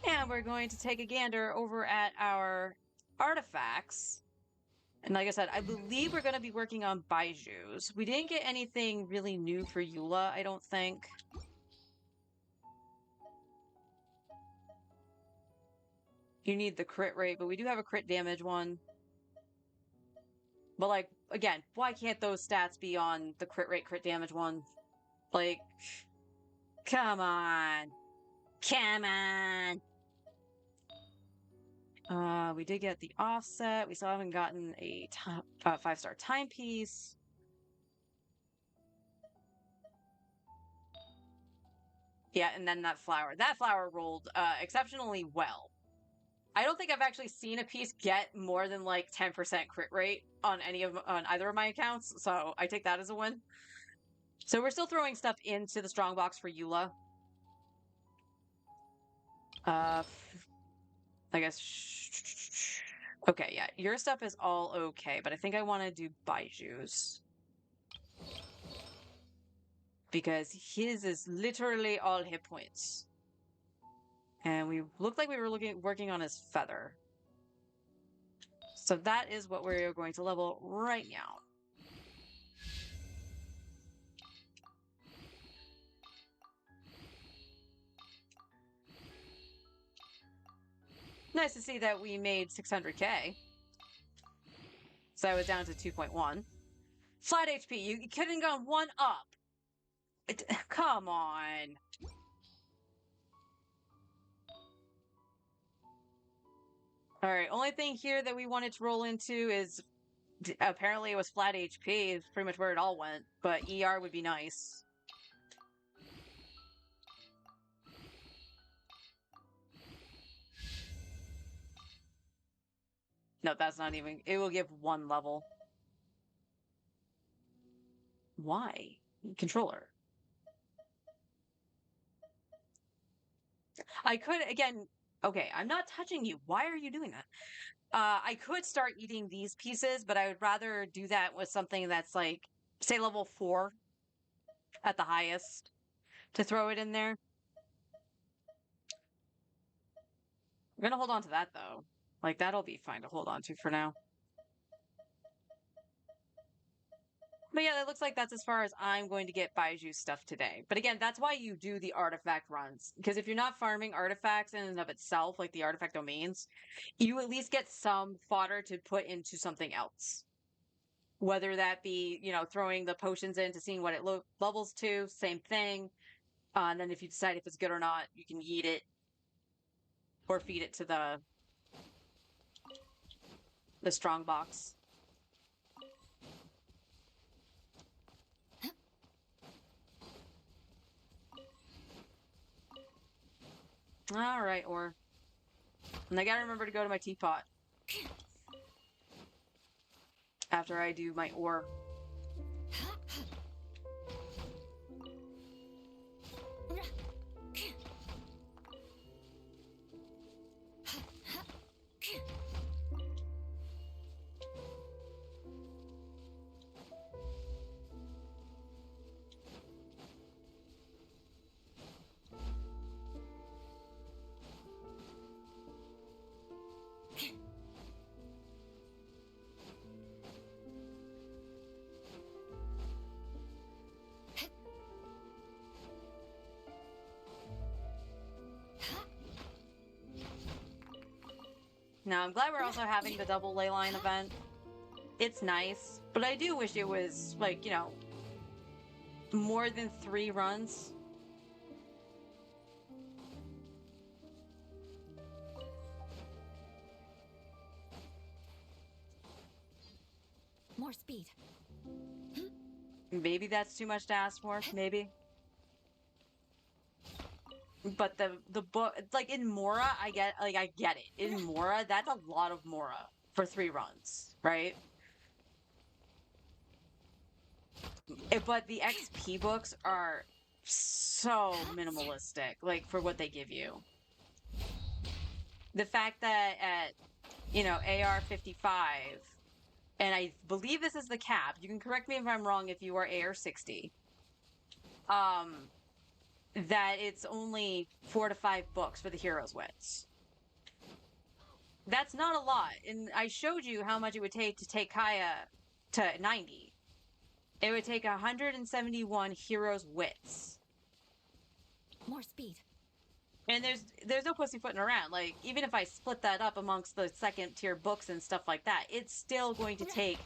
And we're going to take a gander over at our artifacts. And like I said, I believe we're going to be working on Baiju's. We didn't get anything really new for Eula, I don't think. You need the crit rate, but we do have a crit damage one. But, like, again, why can't those stats be on the crit rate, crit damage one? Like, come on. Come on. We did get the offset. We still haven't gotten a 5-star timepiece. Yeah, and then that flower. That flower rolled exceptionally well. I don't think I've actually seen a piece get more than like 10% crit rate on either of my accounts, so I take that as a win. So we're still throwing stuff into the strong box for Eula. I guess. Okay, yeah, your stuff is all okay, but I think I want to do Baiju's. Because his is literally all hit points. And we looked like we were working on his feather. So that is what we're going to level right now. Nice to see that we made 600k. So I was down to 2.1. Flat HP, you couldn't go 1 up. Come on. Alright, only thing here that we wanted to roll into is apparently it was flat HP. It's pretty much where it all went. But ER would be nice. No, that's not even... It will give 1 level. Why? Controller. I could, again... Okay, I'm not touching you. Why are you doing that? I could start eating these pieces, but I would rather do that with something that's like, say, level 4. at the highest to throw it in there. I'm gonna hold on to that though. Like that'll be fine to hold on to for now. But yeah, it looks like that's as far as I'm going to get Baiju stuff today. But again, that's why you do the artifact runs. Because if you're not farming artifacts in and of itself, like the artifact domains, you at least get some fodder to put into something else. Whether that be, you know, throwing the potions into seeing what it levels to, same thing. And then if you decide if it's good or not, you can eat it or feed it to the strong box. All right, or. And I gotta remember to go to my teapot after I do my ore. Now, I'm glad we're also having the double leyline event. It's nice, but I do wish it was, like, you know, more than 3 runs. More speed. Maybe that's too much to ask for, maybe. But the book, like in Mora, I get it. In Mora, that's a lot of Mora for 3 runs, right? But the XP books are so minimalistic, like for what they give you. The fact that at, you know, AR 55, and I believe this is the cap. You can correct me if I'm wrong if you are AR 60. That it's only 4 to 5 books for the hero's wits. That's not a lot. And I showed you how much it would take to take Kaya to 90. It would take 171 heroes' wits. More speed. And there's no pussyfooting around. Like, even if I split that up amongst the second tier books and stuff like that, it's still going to take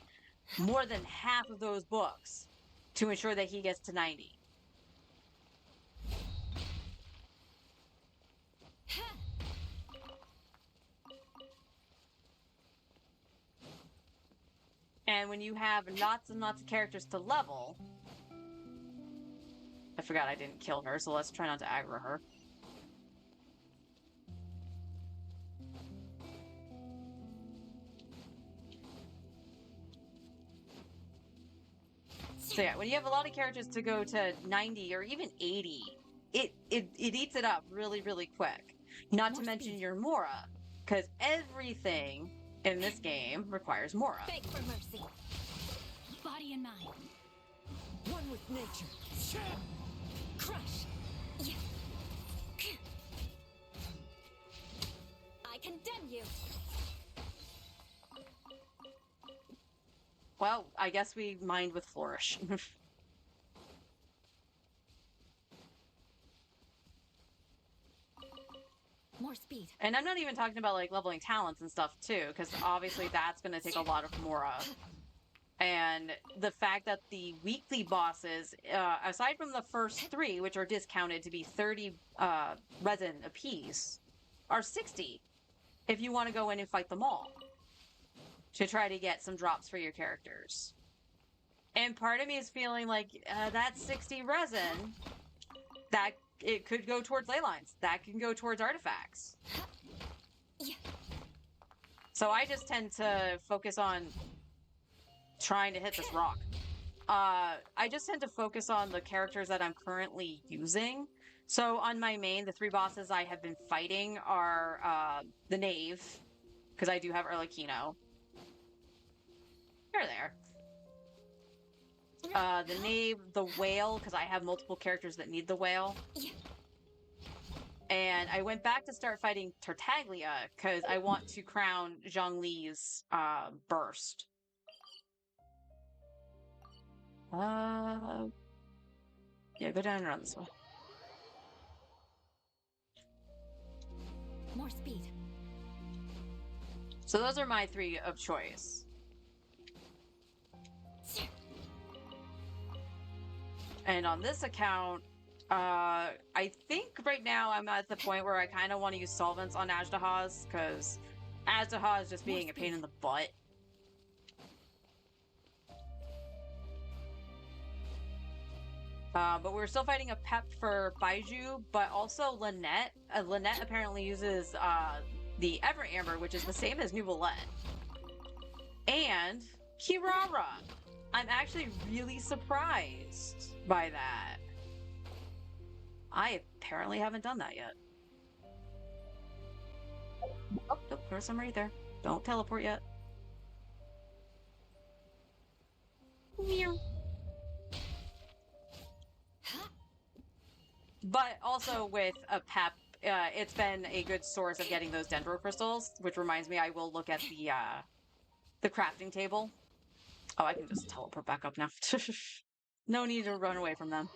more than half of those books to ensure that he gets to 90. And when you have lots and lots of characters to level... I forgot I didn't kill her, so let's try not to aggro her. So yeah, when you have a lot of characters to go to 90 or even 80, it eats it up really, really quick. Not to mention your Mora, because everything in this game requires Mora. Beg for mercy. Body and mind. One with nature. Crush. Yeah. I condemn you. Well, I guess we mined with Flourish. More speed. And I'm not even talking about like leveling talents and stuff too, because obviously that's going to take a lot of Mora. And the fact that the weekly bosses, aside from the first 3, which are discounted to be 30 resin apiece, are 60 if you want to go in and fight them all to try to get some drops for your characters. And part of me is feeling like that 60 resin, that it could go towards ley lines. That can go towards artifacts. So I just tend to focus on trying to hit this rock. I just tend to focus on the characters that I'm currently using. So on my main, the 3 bosses I have been fighting are the Knave, because I do have Erlakino. They're there. the knave, the whale, because I have multiple characters that need the whale. Yeah. And I went back to start fighting Tartaglia because I want to crown Zhongli's burst. Yeah, go down and run this way. More speed. So those are my 3 of choice. And on this account, I think right now I'm at the point where I kind of want to use solvents on Ajdahas, because Ajdaha is just being a pain in the butt. But we're still fighting a pep for Baiju, but also Lynette. Lynette apparently uses the Ever Amber, which is the same as Nouvellette. And Kirara. I'm actually really surprised by that. I apparently haven't done that yet. Oh, nope, there's some right there. Don't teleport yet. Meow. But also with a pep, it's been a good source of getting those dendro crystals, which reminds me I will look at the crafting table. Oh, I can just teleport back up now. No need to run away from them.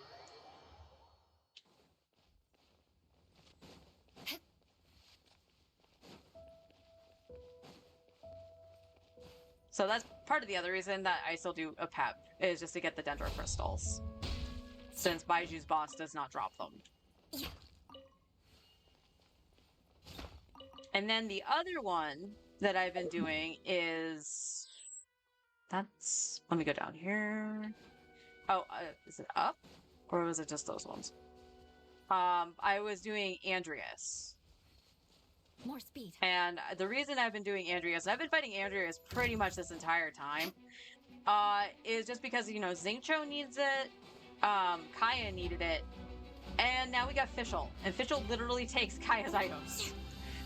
So that's part of the other reason that I still do a pep, is just to get the dendro crystals. Since Baiju's boss does not drop them. Yeah. And then the other one that I've been doing is... That's... Let me go down here. Oh, is it up? Or was it just those ones? I was doing Andreas. More speed. And the reason I've been doing Andreas, and I've been fighting Andreas pretty much this entire time, is just because, you know, Xingqiu needs it, Kaya needed it, and now we got Fischl. And Fischl literally takes Kaya's items.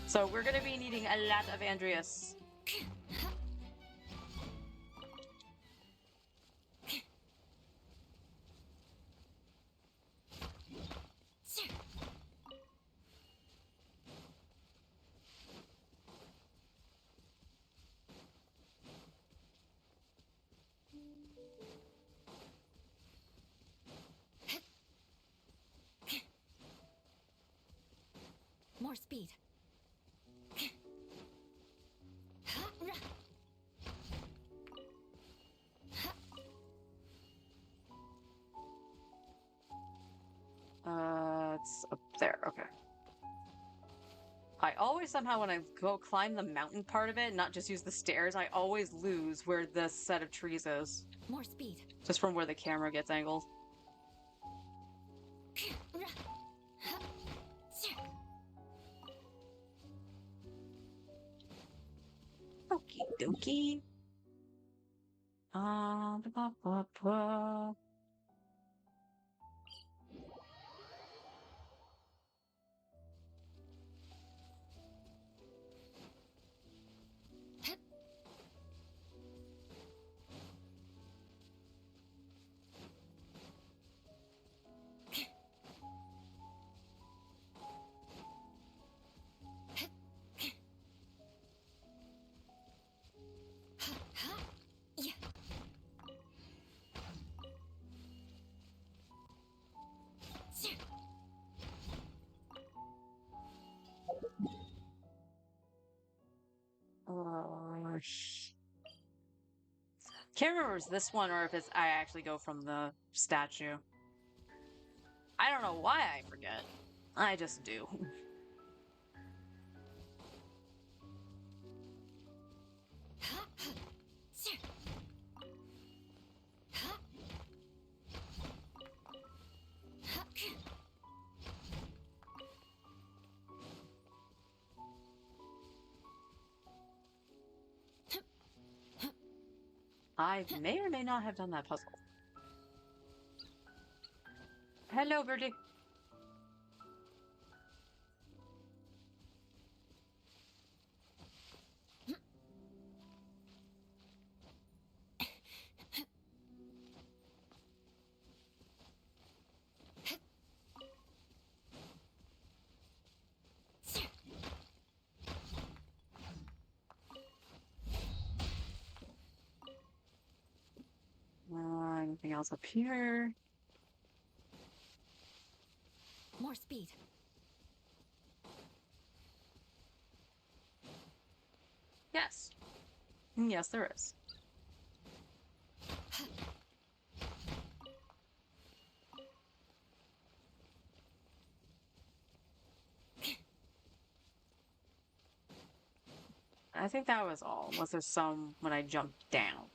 So we're gonna be needing a lot of Andreas. More speed. It's up there, okay. I always somehow, when I go climb the mountain part of it, not just use the stairs, I always lose where this set of trees is. More speed. Just from where the camera gets angled. Okie dokie. Blah, blah, blah. Yeah. Can't remember if it's this one or if it's I actually go from the statue. I don't know why I forget. I just do. I may or may not have done that puzzle. Hello, birdie. else up here? More speed. Yes. Yes, there is. I think that was all, unless there's some when I jumped down.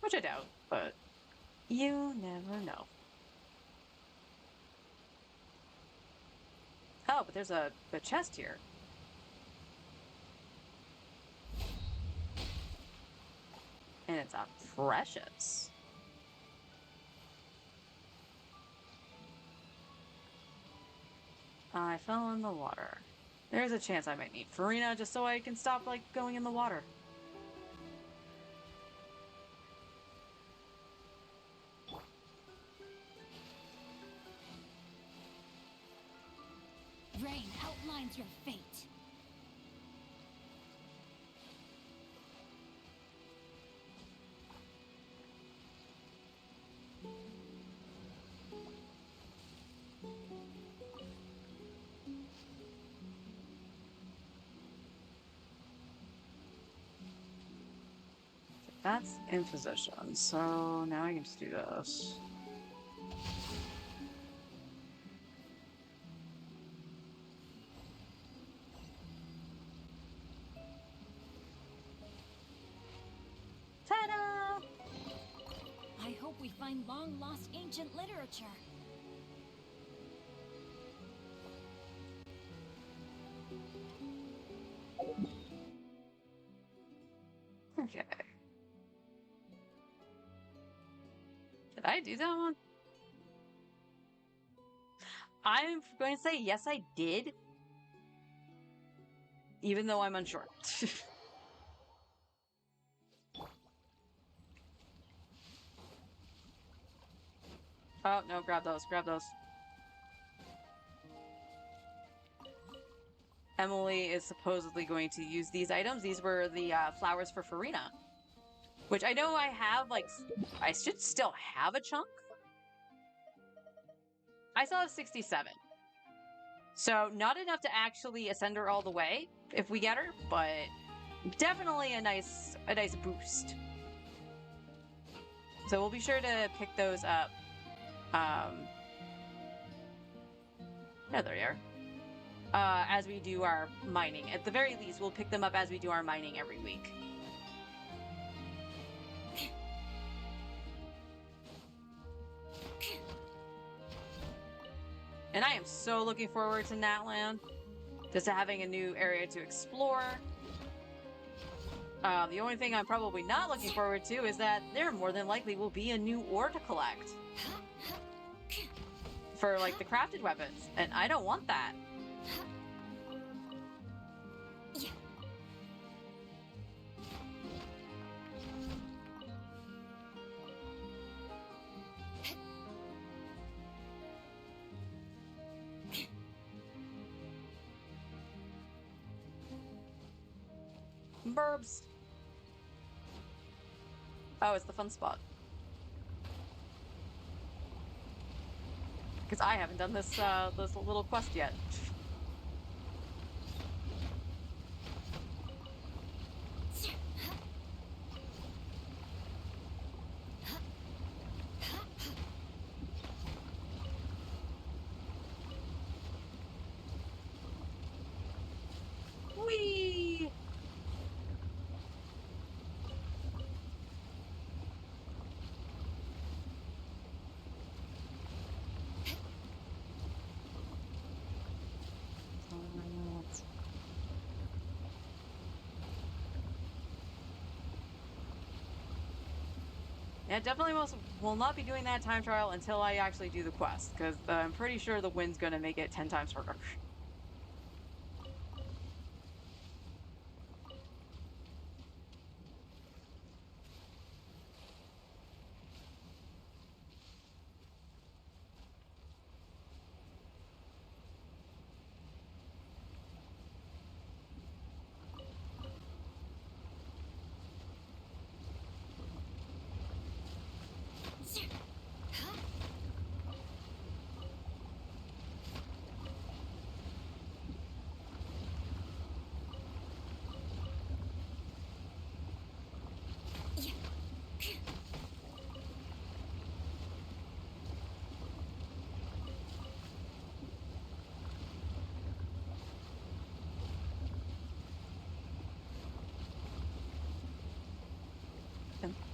Which I doubt, but you never know. Oh, but there's a chest here. And it's a precious. I fell in the water. There's a chance I might need Farina just so I can stop, like, going in the water. Rain outlines your fate. That's in position, so now I can just do this. Ta-da! I hope we find long-lost ancient literature. Okay. Did I do that one? I'm going to say yes, I did. Even though I'm unsure. Oh, no, grab those, grab those. Emily is supposedly going to use these items. These were the flowers for Farina. Which I know I have, like, I should still have a chunk. I still have 67. So not enough to actually ascend her all the way if we get her, but definitely a nice boost. So we'll be sure to pick those up. Yeah, there you are. As we do our mining. At the very least, we'll pick them up as we do our mining every week. And I am so looking forward to Natland. Just to having a new area to explore. The only thing I'm probably not looking forward to is that there more than likely will be a new ore to collect. For, like, the crafted weapons. And I don't want that. Burbs. Oh, it's the fun spot. Because I haven't done this little quest yet. Whee! Yeah, definitely will not be doing that time trial until I actually do the quest, because I'm pretty sure the wind's gonna make it 10 times harder.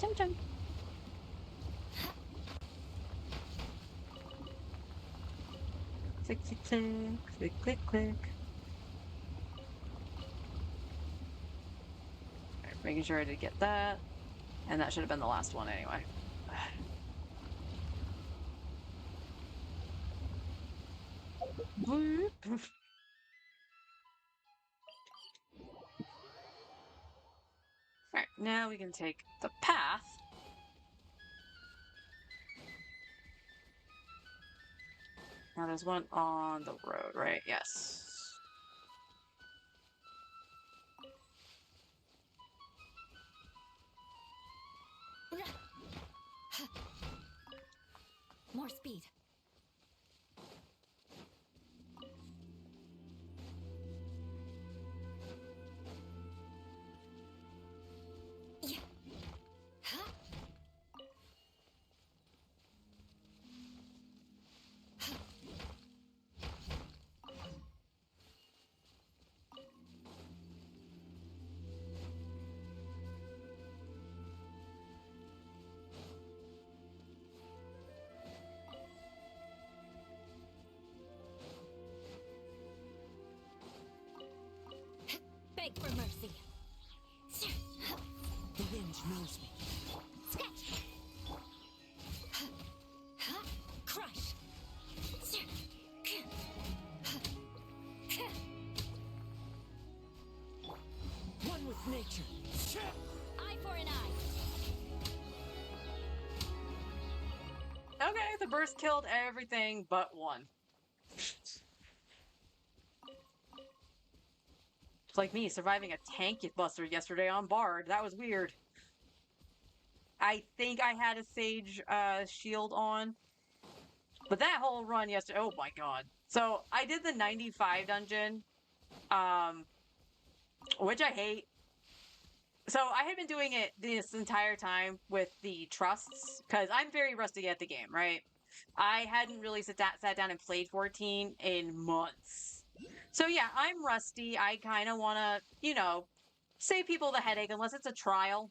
Chim chim chim. Click click click click click click. Alright, making sure I did get that. And that should have been the last one anyway. Whoop. Alright, now we can take the path. Now there's one on the road, right? Yes. More speed. Yeah. Huh? Beg for mercy. The wind knows me. Scratch. Crush. One with nature. Eye for an eye. Okay, the burst killed everything but one. It's like me surviving a tank buster yesterday on Bard. That was weird. I think I had a Sage shield on. But that whole run yesterday, oh my god. So I did the 95 dungeon, which I hate. So I had been doing it this entire time with the trusts, because I'm very rusty at the game, right? I hadn't really sat down and played 14 in months. So yeah, I'm rusty. I kind of want to, save people the headache, unless it's a trial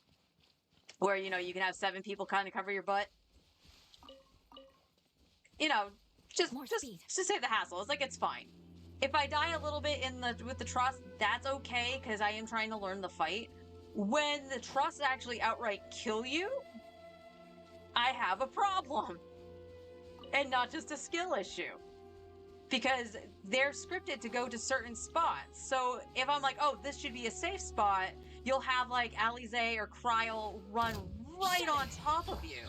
where, you can have 7 people kind of cover your butt. Just to save the hassle. It's like, it's fine. If I die a little bit with the trust, that's okay, because I am trying to learn the fight. When the trusts actually outright kill you, I have a problem. And not just a skill issue. Because they're scripted to go to certain spots. So if I'm like, oh, this should be a safe spot, you'll have like Alize or Kryl run right on top of you.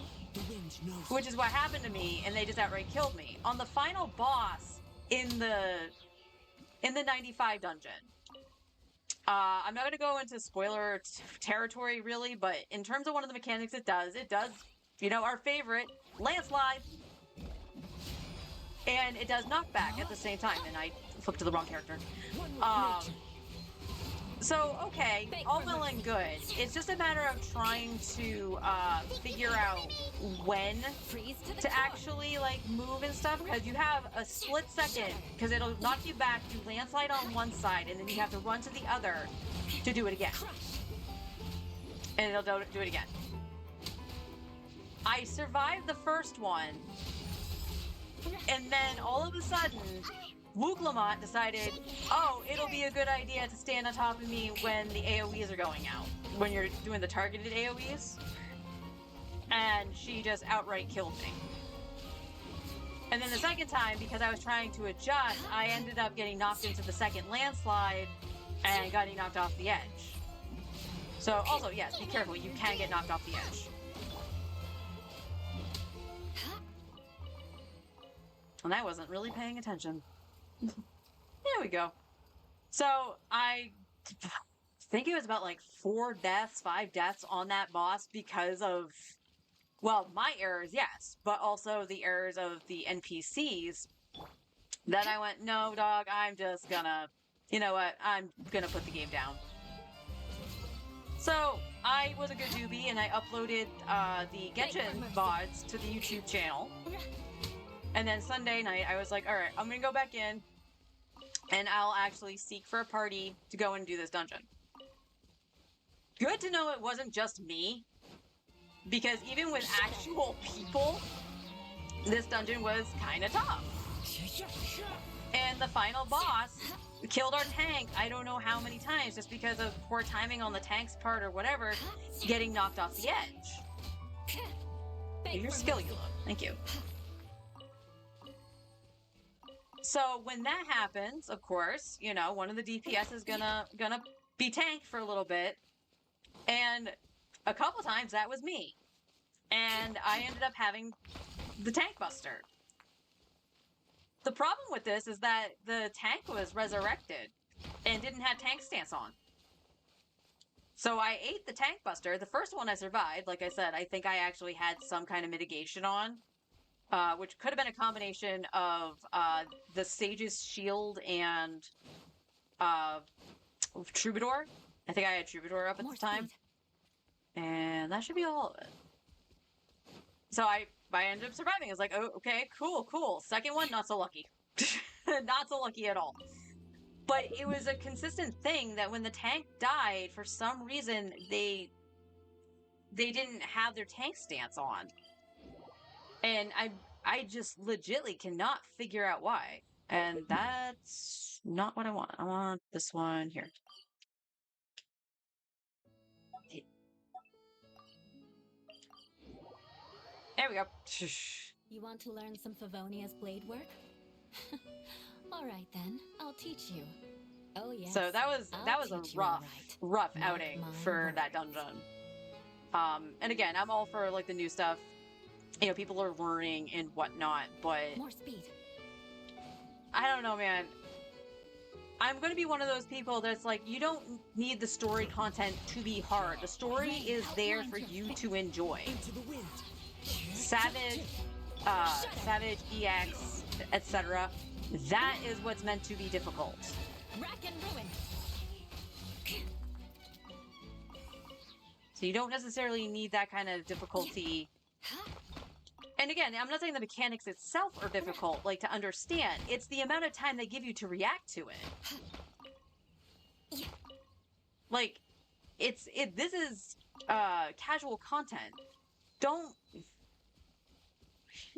Which is what happened to me, and they just outright killed me. On the final boss in the 95 dungeon, I'm not going to go into spoiler territory, really, but in terms of one of the mechanics it does, our favorite, landslide. And it does knockback at the same time, and I flipped to the wrong character. So, okay, all well and good. It's just a matter of trying to figure out when to actually, move and stuff, because you have a split second, because it'll knock you back, do landslide on one side, and then you have to run to the other to do it again. And it'll do it again. I survived the first one, and then all of a sudden, Wooglamont decided, oh, it'll be a good idea to stand on top of me when the AoEs are going out. When you're doing the targeted AoEs. And she just outright killed me. And then the second time, because I was trying to adjust, I ended up getting knocked into the second landslide and getting knocked off the edge. So, also, yes, be careful. You can get knocked off the edge. And I wasn't really paying attention. There we go. So, I think it was about 5 deaths on that boss because of, well, my errors, yes, but also the errors of the NPCs. Then I went, no, dog, I'm just gonna, you know what, I'm gonna put the game down. So, I was a good doobie, and I uploaded the Genshin VODs to the YouTube channel. And then Sunday night, I was like, alright, I'm gonna go back in, and I'll actually seek for a party to go and do this dungeon. Good to know it wasn't just me. because even with actual people, this dungeon was kind of tough. And the final boss killed our tank, I don't know how many times, just because of poor timing on the tank's part or whatever, getting knocked off the edge. Your skill, you love. Thank you. So when that happens, of course, you know, one of the DPS is gonna be tanked for a little bit. And a couple times that was me. And I ended up having the tank buster. The problem with this is that the tank was resurrected and didn't have tank stance on. So I ate the tank buster. The first one I survived. Like I said, I think I actually had some kind of mitigation on, which could have been a combination of the Sage's shield and Troubadour. I think I had Troubadour up at the time. And that should be all of it. So I ended up surviving. I was like, oh, okay, cool. Second one, not so lucky. Not so lucky at all. But it was a consistent thing that when the tank died, for some reason, they didn't have their tank stance on. And I just legitly cannot figure out why. And that's not what I want. I want this one here. There we go. You want to learn some Favonia's blade work? All right then, I'll teach you. Oh yes. So that was a rough outing for that dungeon. And again, I'm all for like the new stuff. You know, people are learning and whatnot, but more speed. I don't know, man. I'm going to be one of those people that's like, you don't need the story content to be hard. The story is there for you to enjoy. Savage, EX, etc. That is what's meant to be difficult. Rack and ruin. So you don't necessarily need that kind of difficulty. And again, I'm not saying the mechanics itself are difficult, like to understand. It's the amount of time they give you to react to it. Like, this is casual content.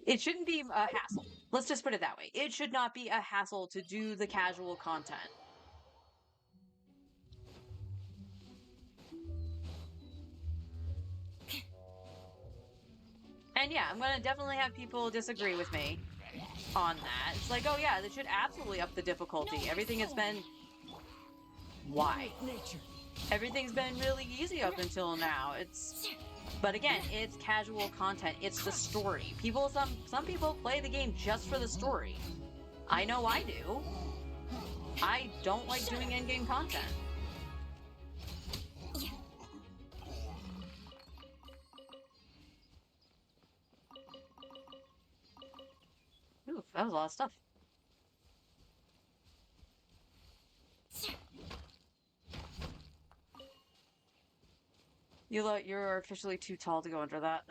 It shouldn't be a hassle. Let's just put it that way. It should not be a hassle to do the casual content. And yeah, I'm gonna definitely have people disagree with me on that. It's like, oh yeah, they should absolutely up the difficulty. Everything has been... Why? Everything's been really easy up until now. But again, it's casual content. It's the story. Some people play the game just for the story. I know I do. I don't like doing in-game content. Oof, that was a lot of stuff. You're officially too tall to go under that.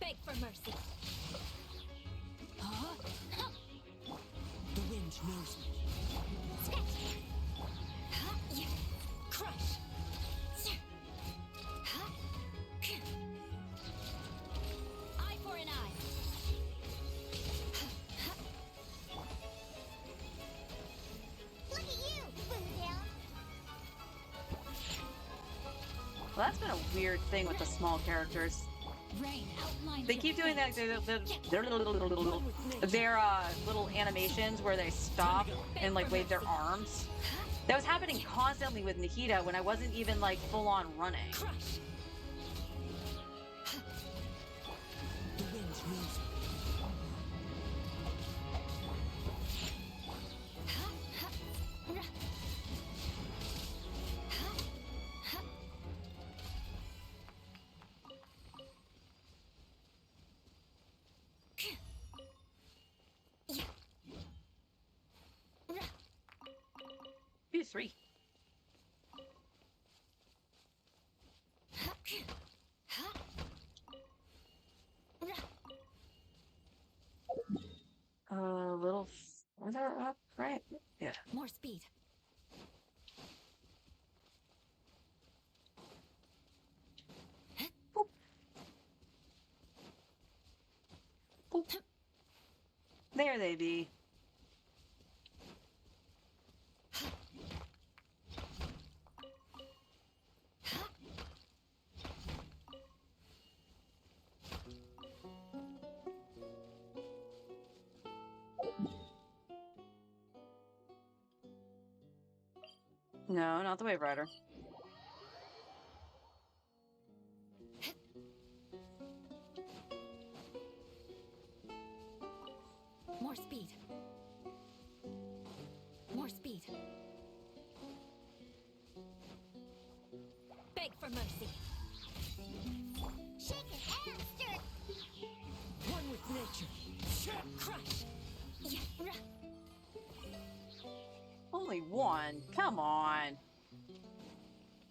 Beg for mercy. The wind knows me. Crush. Eye for an eye. Look at you, Boondale. Well, that's been a weird thing with the small characters. Rain outlines They keep doing that. Their little animations where they stop and like wave their arms. That was happening constantly with Nikita when I wasn't even like full on running. Crush. The wind knows me. 3. A little further up, right? Yeah. More speed. Boop. Boop. There they be. No, not the Wave Rider. More speed. More speed. Beg for mercy. Shake it and stir it. One with nature. Crush. Yeah. Only one? Come on.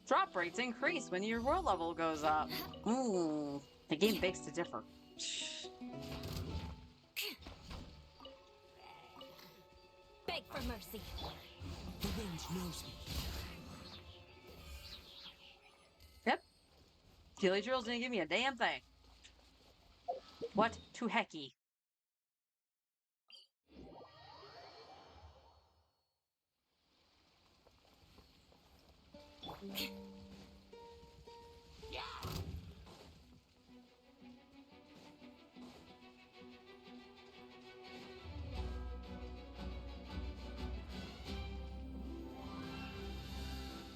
Drop rates increase when your world level goes up. The game begs to differ. Beg for mercy. The wind knows me. Yep. Daily Drills didn't give me a damn thing. What to hecky?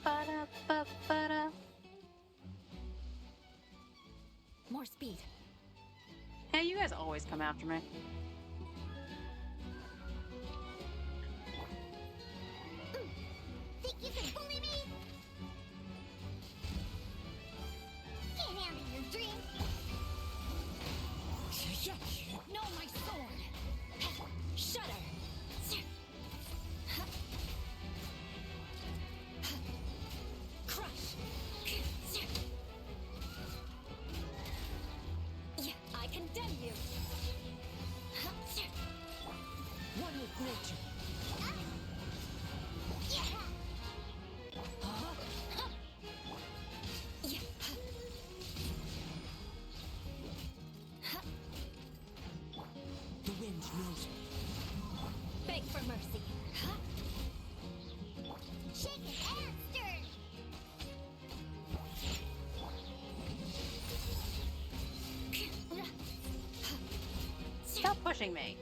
Ba-da-ba-ba-da. More speed. Hey, you guys always come after me. Think you can bully me? Can't handle your dream. No, my sword. Shudder. Crush. Yeah, I condemn you. One with nature. Yeah. The wind knows me. Beg for mercy. Shake it and stir it. Stop pushing me.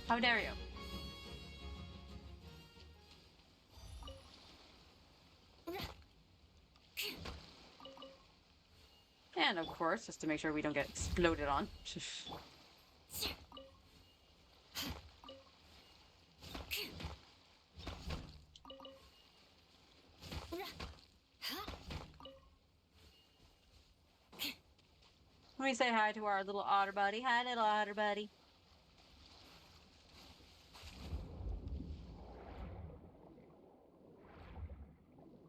How dare you? And of course, just to make sure we don't get exploded on. Let me say hi to our little otter buddy. Hi, little otter buddy.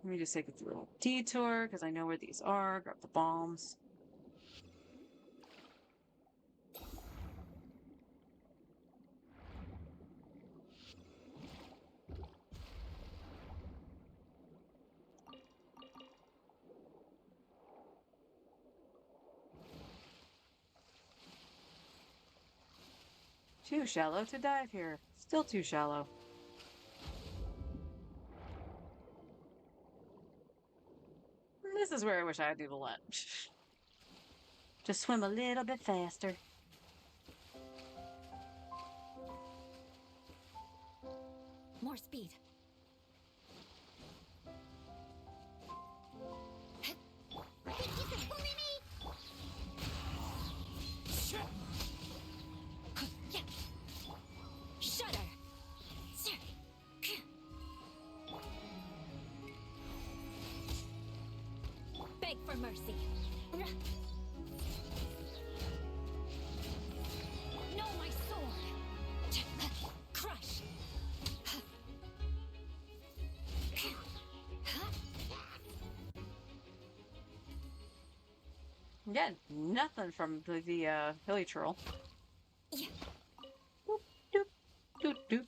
Let me just take a little detour because I know where these are. Grab the bombs. Too shallow to dive here. Still too shallow. This is where I wish I had people let. Just swim a little bit faster. More speed. Think you can bully me? Shudder. Beg for mercy. No, my sword. Crush. getting nothing from the hilly troll. Yeah. Doop, doop, doop, doop.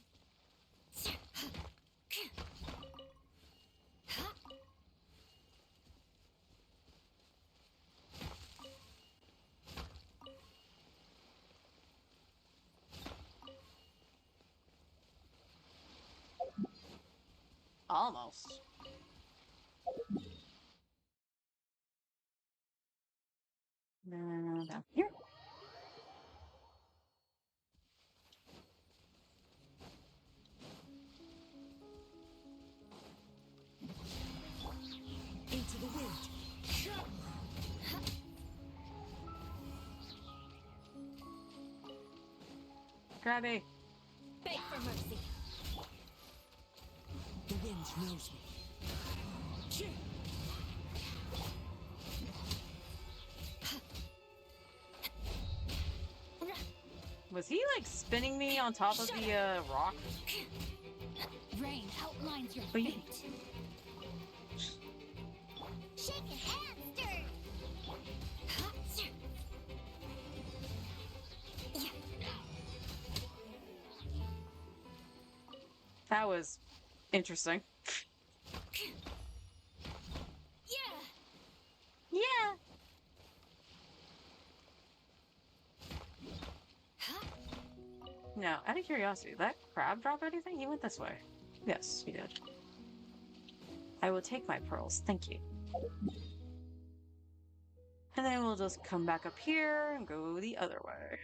Almost. Down here. Into the wind. Grabby. Beg for mercy. The wind knows me. Was he like spinning me on top of the rock? Rain outlines your But you- fate. Shaken and stirred. That was interesting. Yeah. Yeah. Now, out of curiosity, did that crab drop anything? He went this way. Yes, he did. I will take my pearls, thank you. And then we'll just come back up here and go the other way.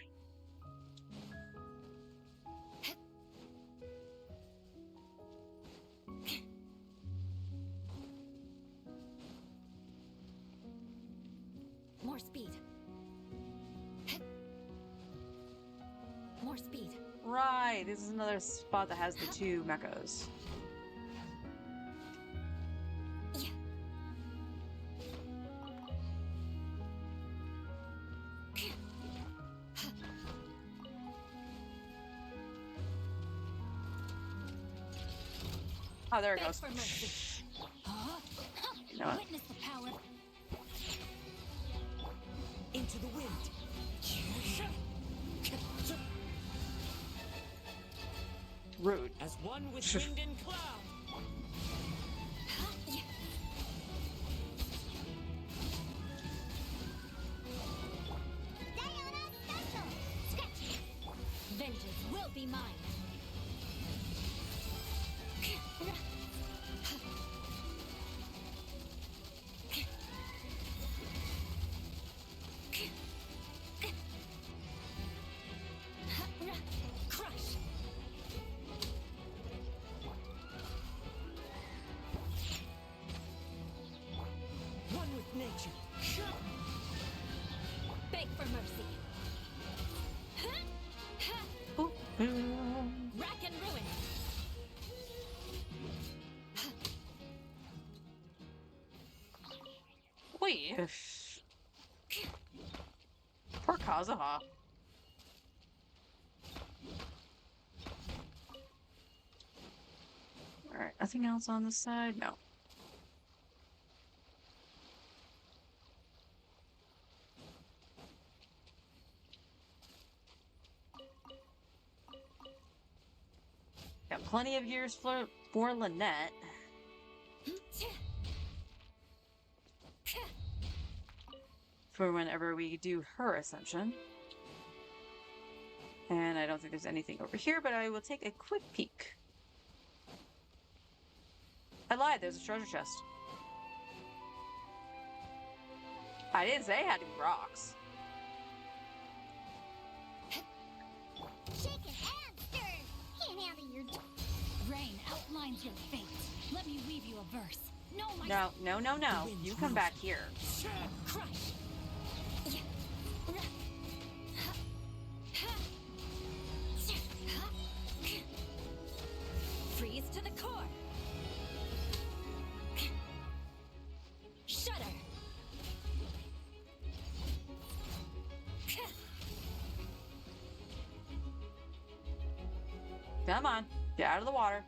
More speed. More speed. Right, this is another spot that has the two mechas. Yeah. Oh, there it Beg goes. for mercy. You know what? Witness the power. Into the wind. Rude. As one with wind and cloud. Diana special. Scratch. Vengeance will be mine. Crush. One with nature. Beg for mercy. Rack and ruin. Wait. Poor Kazuha. Alright, nothing else on this side? No. Got plenty of years for Lynette. For whenever we do her ascension. And I don't think there's anything over here, but I will take a quick peek. I lied, there's a treasure chest. I didn't say it had to be rocks. Shaken and stirred. Can't handle your. Rain outlines your fate. Let me weave you a verse. No, my No, no, no, no. You come back here. crush. Freeze to the core. Shudder. Come on, get out of the water.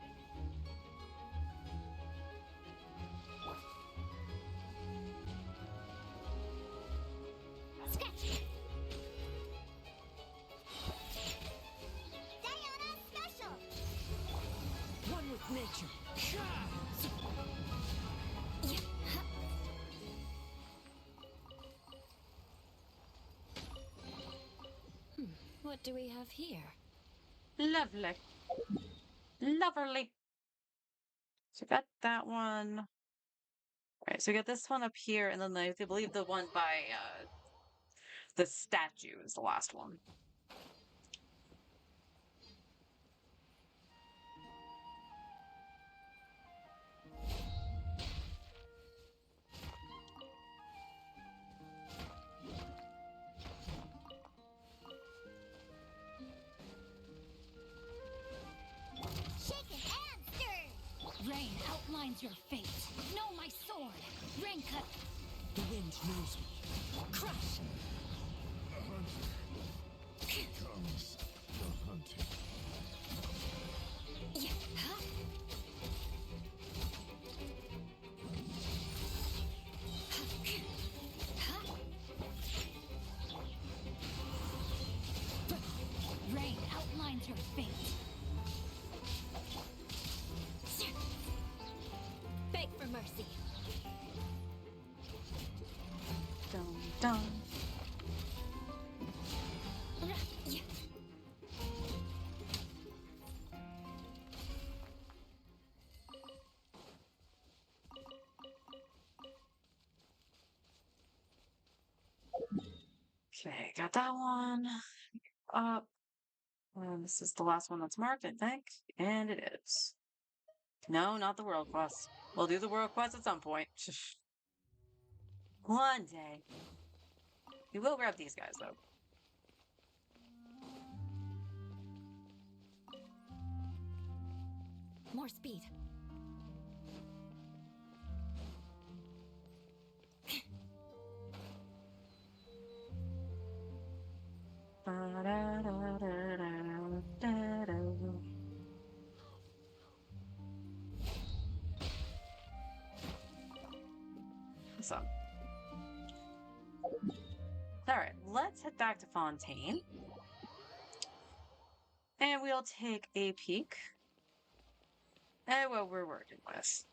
Sketch. Diana Special. One with nature. Yeah. Huh. What do we have here? Lovely. Lovely. So we got that one. All right, so we got this one up here, and then I believe the one by the statue is the last one. Shaken and stirred. Rain outlines your fate. Know my sword. Rain cut. The wind knows me. Crush! Comes the hunting. Yeah. Huh. Huh? Rain outlines your fate. Beg for mercy. Dun, dun. Yeah. Okay, got that one up. And this is the last one that's marked, I think. And it is. No, not the world quest. We'll do the world quest at some point. One day. We will grab these guys, though. More speed. Awesome. Alright, let's head back to Fontaine. And we'll take a peek at what we're working with.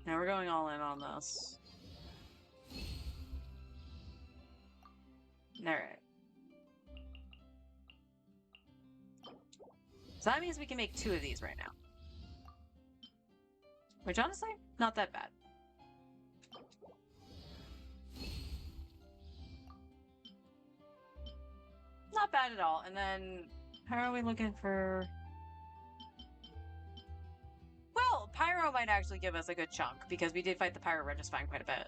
Now we're going all in on this. Alright. So that means we can make 2 of these right now. Which honestly, not that bad. Not bad at all. And then, how are we looking for... Well, Pyro might actually give us a good chunk, because we did fight the Pyro Registine quite a bit.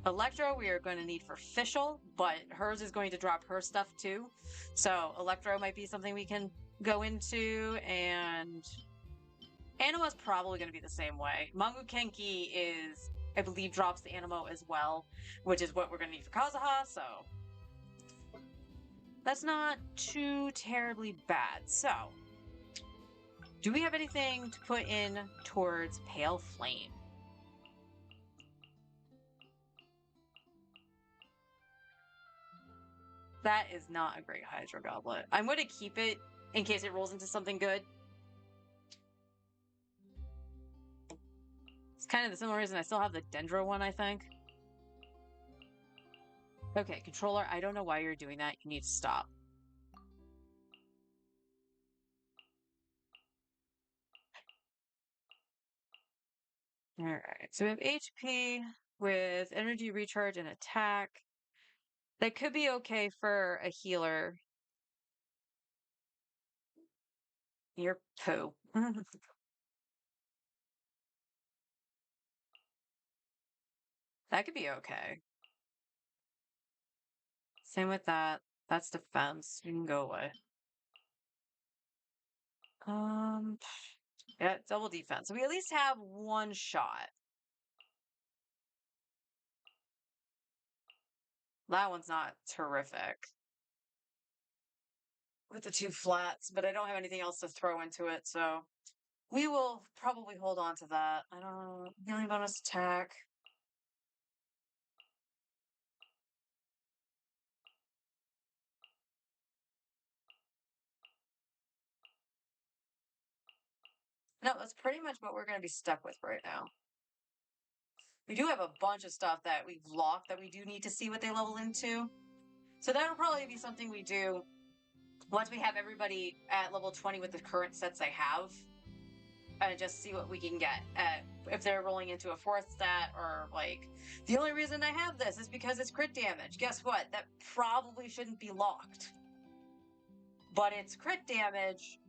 Electro, we are going to need for Fischl, but hers is going to drop her stuff too. So Electro might be something we can go into, and Anima's probably going to be the same way. Mangu Kenki is, I believe, drops the Animo as well, which is what we're going to need for Kazuha, so that's not too terribly bad. So, do we have anything to put in towards Pale Flame? That is not a great Hydro Goblet. I'm going to keep it in case it rolls into something good. It's kind of the similar reason I still have the Dendro one, I think. Okay, controller, I don't know why you're doing that. You need to stop. Alright, so we have HP with energy recharge and attack. That could be okay for a healer. You're poo. That could be okay. Same with that. That's defense. You can go away. Yeah, double defense. So we at least have one shot. That one's not terrific. with the 2 flats, but I don't have anything else to throw into it, so we will probably hold on to that. I don't know. Healing bonus attack. No, that's pretty much what we're going to be stuck with right now. We do have a bunch of stuff that we've locked that we do need to see what they level into. So that'll probably be something we do once we have everybody at level 20 with the current sets they have. And just see what we can get if they're rolling into a 4th stat, or like, the only reason I have this is because it's crit damage. Guess what? That probably shouldn't be locked. But it's crit damage,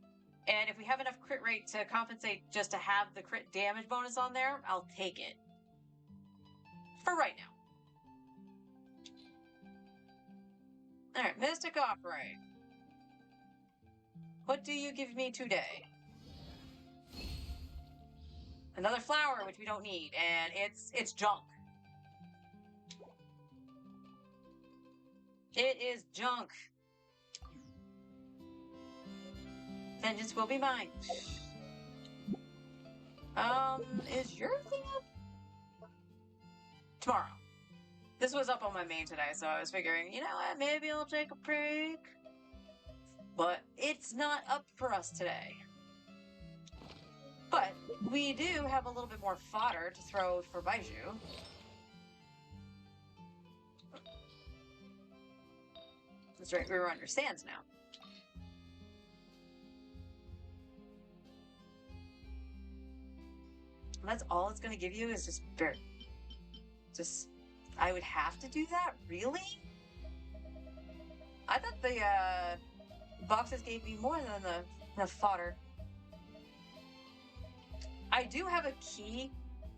and if we have enough crit rate to compensate just to have the crit damage bonus on there, I'll take it. For right now. Alright, Mystic Opera. What do you give me today? Another flower, which we don't need, and it's junk. It is junk. Vengeance will be mine. Is your thing up? Tomorrow. This was up on my main today, so I was figuring, you know what, maybe I'll take a break. But it's not up for us today. But we do have a little bit more fodder to throw for Baiju. That's right, we were under sands now. And that's all it's going to give you is just, I would have to do that? Really? I thought the boxes gave me more than the fodder. I do have a key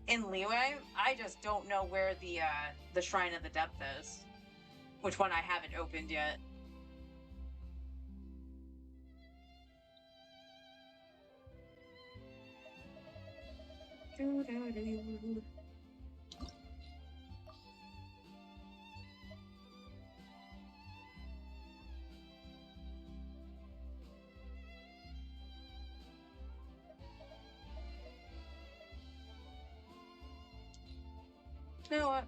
in Leeway. I just don't know where the Shrine of the Depth is. Which one I haven't opened yet. Doo-doo-doo. You know what?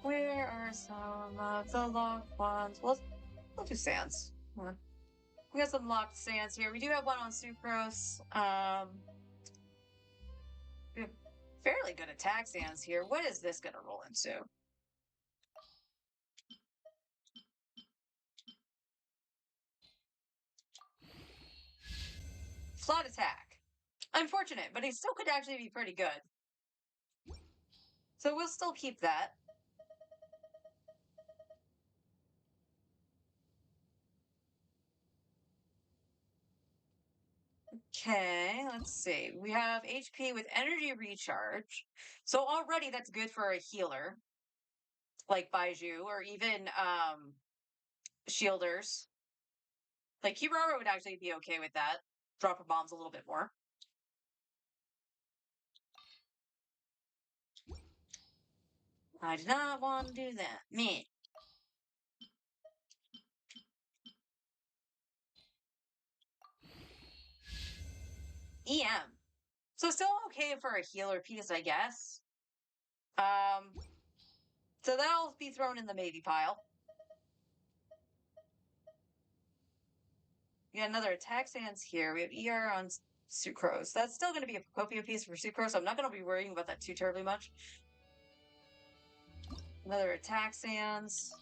Where are some of the locked ones? We'll do sands. We got some locked sands here. We do have one on Sucrose. We have fairly good attack sands here. What is this going to roll into? Flat attack. Unfortunate, but he still could actually be pretty good. So we'll still keep that. Okay, let's see. We have HP with energy recharge. So already that's good for a healer. Like Baiju, or even shielders. Like Kirara would actually be okay with that. Drop her bombs a little bit more. I did not want to do that. Me. EM. So still okay for a healer piece, I guess. So that'll be thrown in the maybe pile. We got another attack sands here. We have ER on Sucrose. That's still going to be a Procopio piece for Sucrose, so I'm not going to be worrying about that too terribly much. Another attack sands.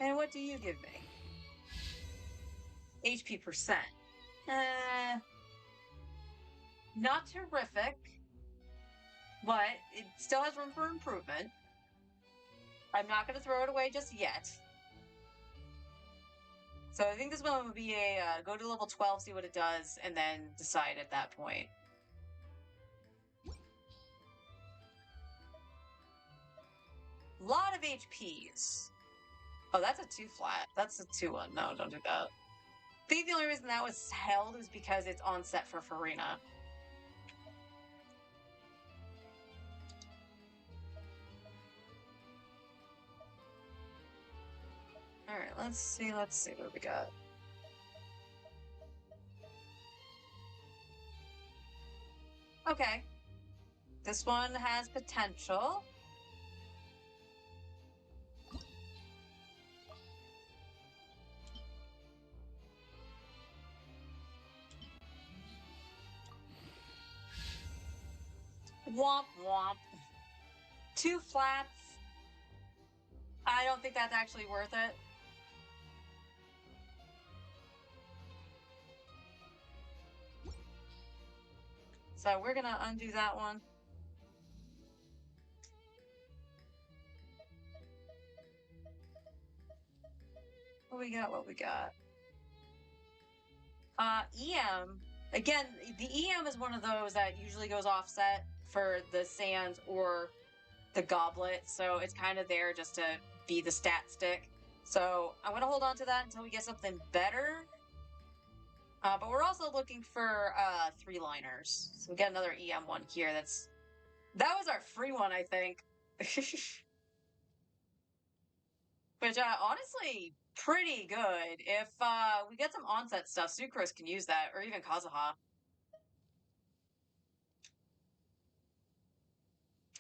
And what do you give me? HP percent. Not terrific, but it still has room for improvement. I'm not going to throw it away just yet. So I think this one would be a go to level 12, see what it does, and then decide at that point. Lot of HPs. Oh, that's a 2 flat. That's a 2-1. No, don't do that. I think the only reason that was held is because it's on set for Farina. Alright, let's see what we got. Okay. This one has potential. Womp womp. 2 flats. I don't think that's actually worth it. So we're gonna undo that one. What we got? EM. Again, the EM is one of those that usually goes offset for the sands or the goblet, so it's kind of there just to be the stat stick. So I'm gonna hold on to that until we get something better. But we're also looking for 3-liners. So we got another EM one here. That was our free one, I think. Which honestly pretty good. If we get some onset stuff, Sucrose can use that, or even Kazuha.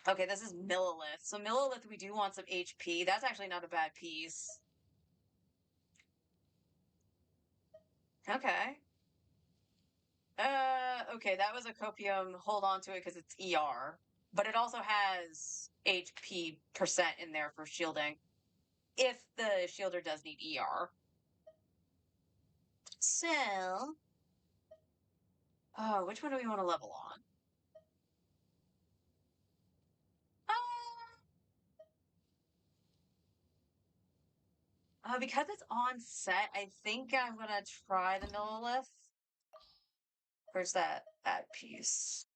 Okay, this is Millilith. So Millilith, we do want some HP. That's actually not a bad piece. Okay. Okay, that was a copium. Hold on to it because it's ER. But it also has HP percent in there for shielding. If the shielder does need ER. So, oh, which one do we want to level on? Because it's on set, I think I'm gonna try the Millilith. Where's that piece?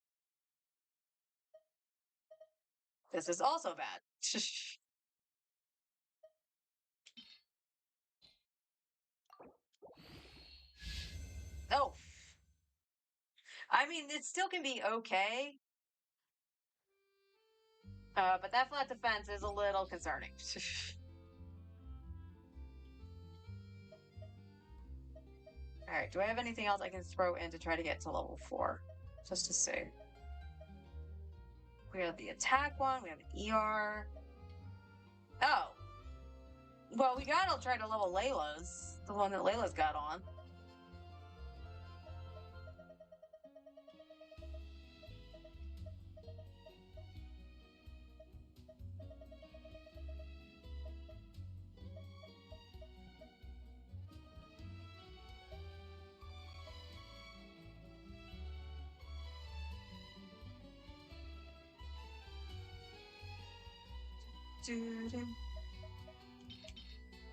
This is also bad. Oh, I mean, it still can be okay. But that flat defense is a little concerning. All right, do I have anything else I can throw in to try to get to level 4? Just to see. We have the attack one, we have an ER. Oh. Well, we gotta try to level Layla's. The one that Layla's got on.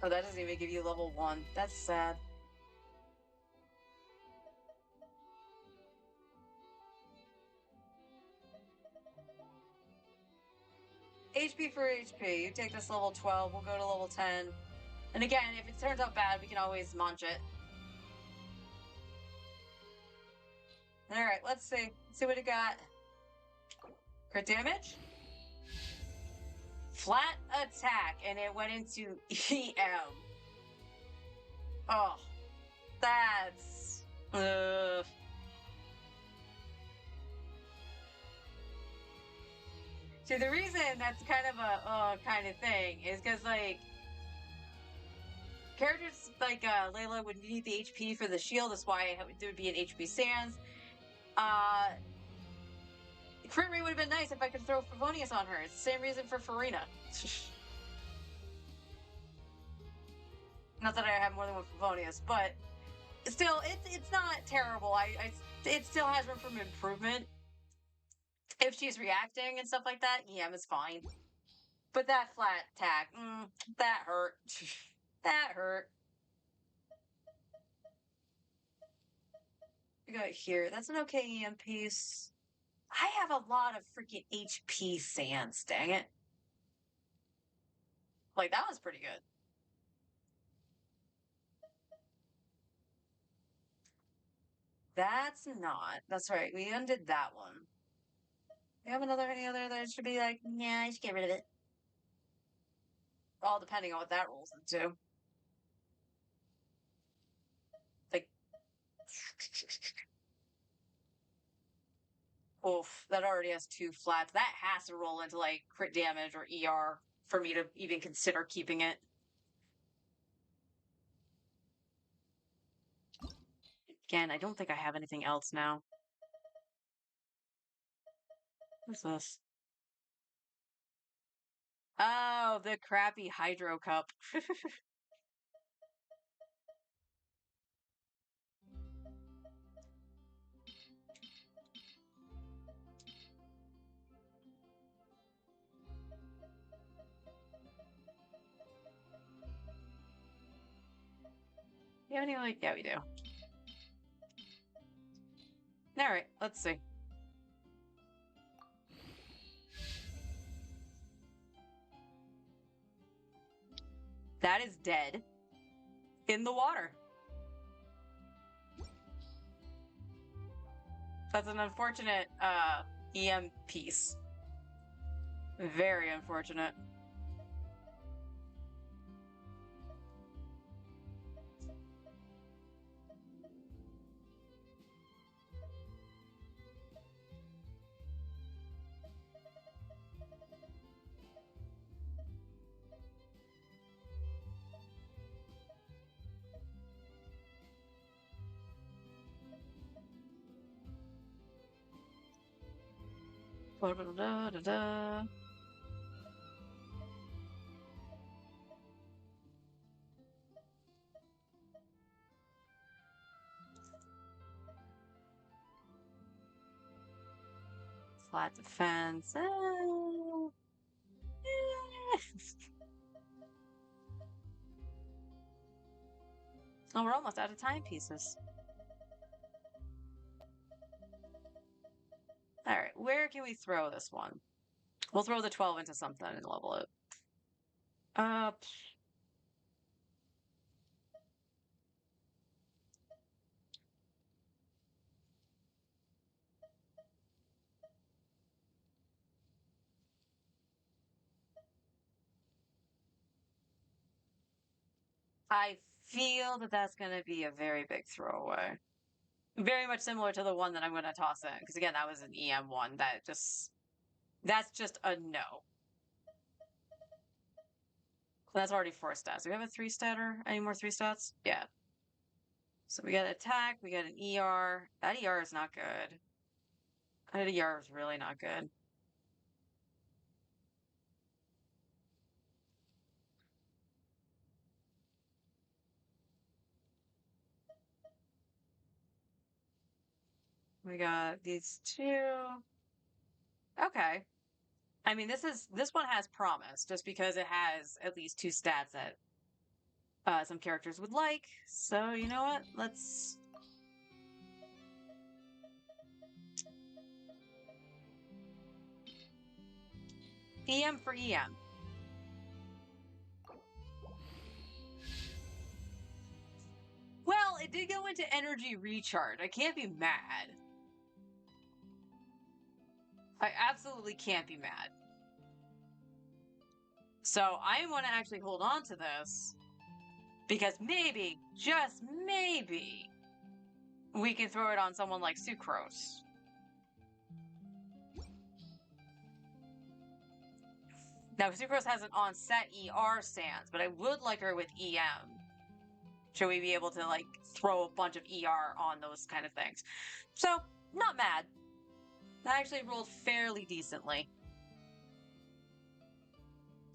Oh, that doesn't even give you level 1. That's sad. HP for HP. You take this level 12, we'll go to level 10. And again, if it turns out bad, we can always munch it. Alright, let's see. Let's see what it got. Crit damage? Flat attack, and it went into EM. Oh, that's... See, the reason that's kind of a kind of thing is because, like, characters like Layla would need the HP for the shield. That's why there would be an HP Sans. Crit rate would have been nice if I could throw Favonius on her. It's the same reason for Farina. Not that I have more than one Favonius, but still, it's not terrible. It still has room for improvement. If she's reacting and stuff like that, EM is fine. But that flat attack, that hurt. That hurt. We got here. That's an okay EM piece. I have a lot of freaking HP Sans, dang it. Like, that was pretty good. That's not. That's right. We undid that one. We have any other that should be like, yeah, I should get rid of it. All depending on what that rolls into. Like, oof, that already has 2 flats. That has to roll into like crit damage or ER for me to even consider keeping it. Again, I don't think I have anything else now. What's this? Oh, the crappy Hydro Cup. You have any like? Yeah, we do. All right, let's see. That is dead in the water. That's an unfortunate EM piece. Very unfortunate. Da-da-da-da-da. Flat defense. Oh, we're almost out of timepieces. All right, where can we throw this one? We'll throw the 12 into something and level it. I feel that that's going to be a very big throwaway. Very much similar to the one that I'm going to toss in. Because again, that was an EM one that's just a no. That's already 4 stats. Do we have a 3 statter? Any more 3 stats? Yeah. So we got attack, we got an ER. That ER is not good. That ER is really not good. We got these 2. Okay. I mean, this one has promise just because it has at least 2 stats that some characters would like. So, you know what? Let's EM for EM. Well, it did go into energy recharge. I can't be mad. I absolutely can't be mad. So I want to actually hold on to this because maybe, just maybe, we can throw it on someone like Sucrose. Now, Sucrose has an on-set ER stance, but I would like her with EM. Should we be able to, like, throw a bunch of ER on those kind of things? So, not mad. That actually rolled fairly decently.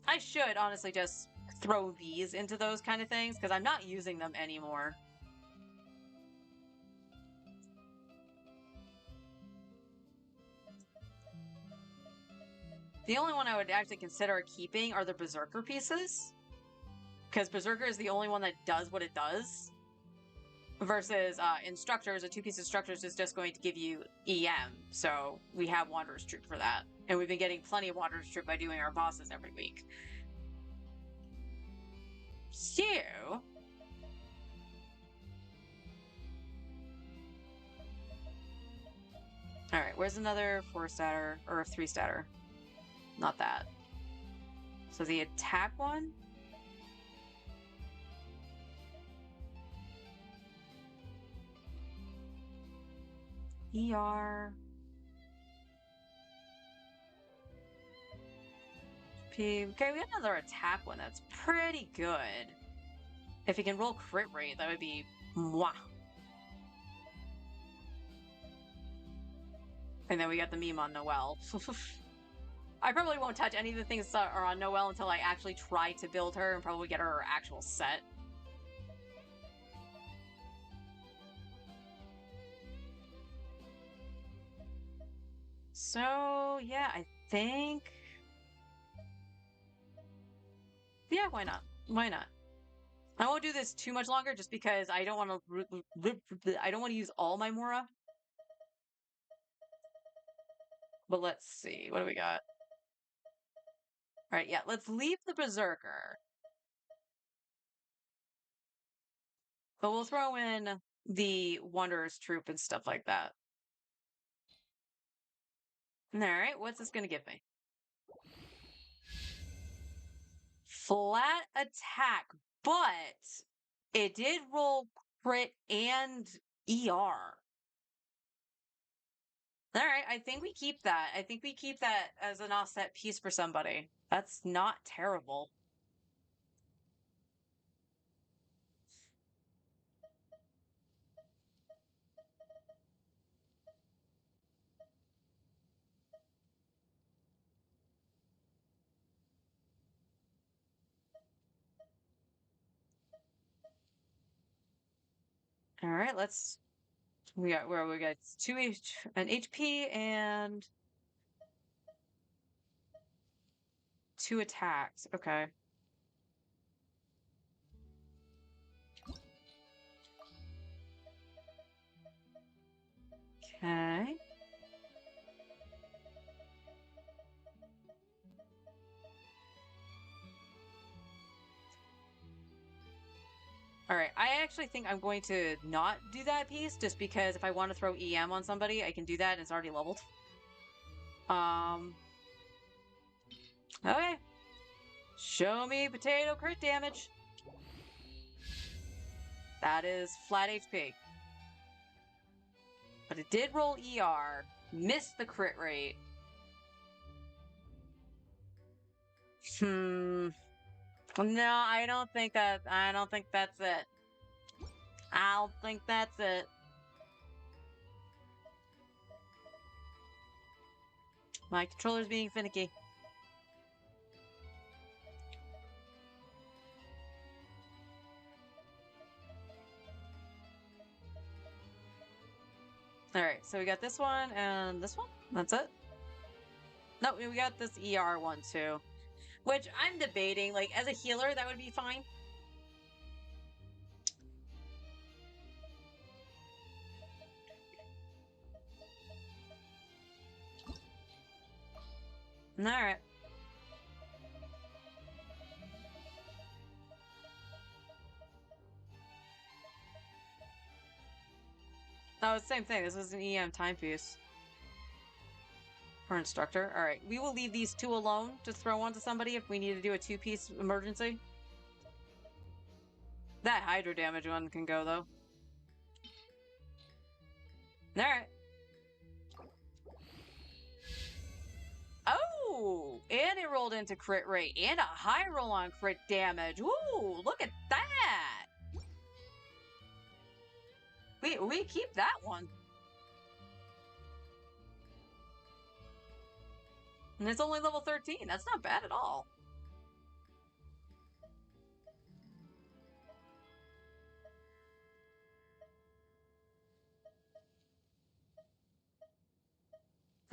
I should, honestly, just throw these into those kind of things, because I'm not using them anymore. The only one I would actually consider keeping are the Berserker pieces. Because Berserker is the only one that does what it does. Versus Instructors, a 2-piece Instructors is just going to give you EM. So we have Wanderer's Troop for that. And we've been getting plenty of Wanderer's Troop by doing our bosses every week. So... All right, where's another 4-statter or 3-statter? Not that. So the attack one? ER. P. Okay, we got another attack one that's pretty good. If he can roll crit rate, that would be mwah. And then we got the meme on Noelle. I probably won't touch any of the things that are on Noelle until I actually try to build her and probably get her actual set. So, yeah, I think... Yeah, why not? Why not? I won't do this too much longer just because I don't want to use all my Mora. But let's see. What do we got? All right, yeah, let's leave the Berserker. But we'll throw in the Wanderer's Troop and stuff like that. All right, what's this going to give me? Flat attack, but it did roll crit and ER. All right, I think we keep that. I think we keep that as an offset piece for somebody. That's not terrible. All right, we got an HP and 2 attacks. Okay. Okay. All right, I actually think I'm going to not do that piece just because if I want to throw EM on somebody, I can do that and it's already leveled. Okay. Show me potato crit damage. That is flat HP. But it did roll ER, missed the crit rate. No, I don't think that's it. I don't think that's it. My controller's being finicky. Alright, so we got this one and this one? That's it? No, we got this ER one too. Which I'm debating, like, as a healer, that would be fine. Alright. Oh, it's the same thing. This is an EM timepiece. For instructor. Alright, we will leave these 2 alone to throw onto somebody if we need to do a 2-piece emergency. That hydro damage one can go, though. Alright. Oh! And it rolled into crit rate. And a high roll on crit damage. Ooh, look at that! We keep that one. And it's only level 13. That's not bad at all.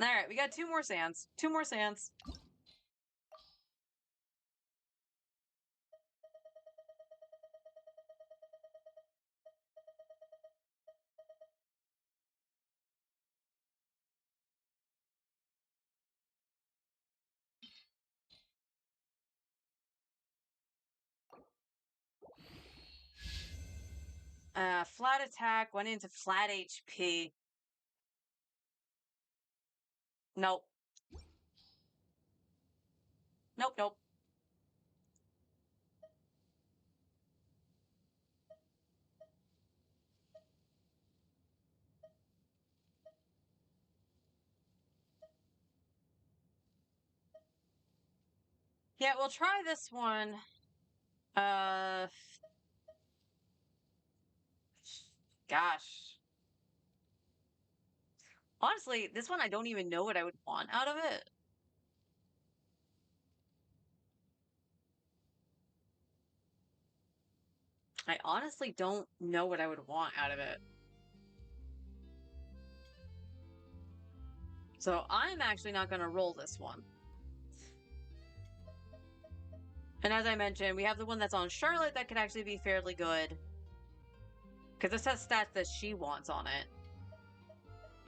Alright, we got 2 more sands. 2 more sands. Flat attack went into flat HP. Nope. Nope, nope. Yeah, we'll try this one. Gosh. Honestly, this one I don't even know what I would want out of it. I honestly don't know what I would want out of it. So I'm actually not going to roll this one. And as I mentioned, we have the one that's on Charlotte that could actually be fairly good. Because this has stats that she wants on it.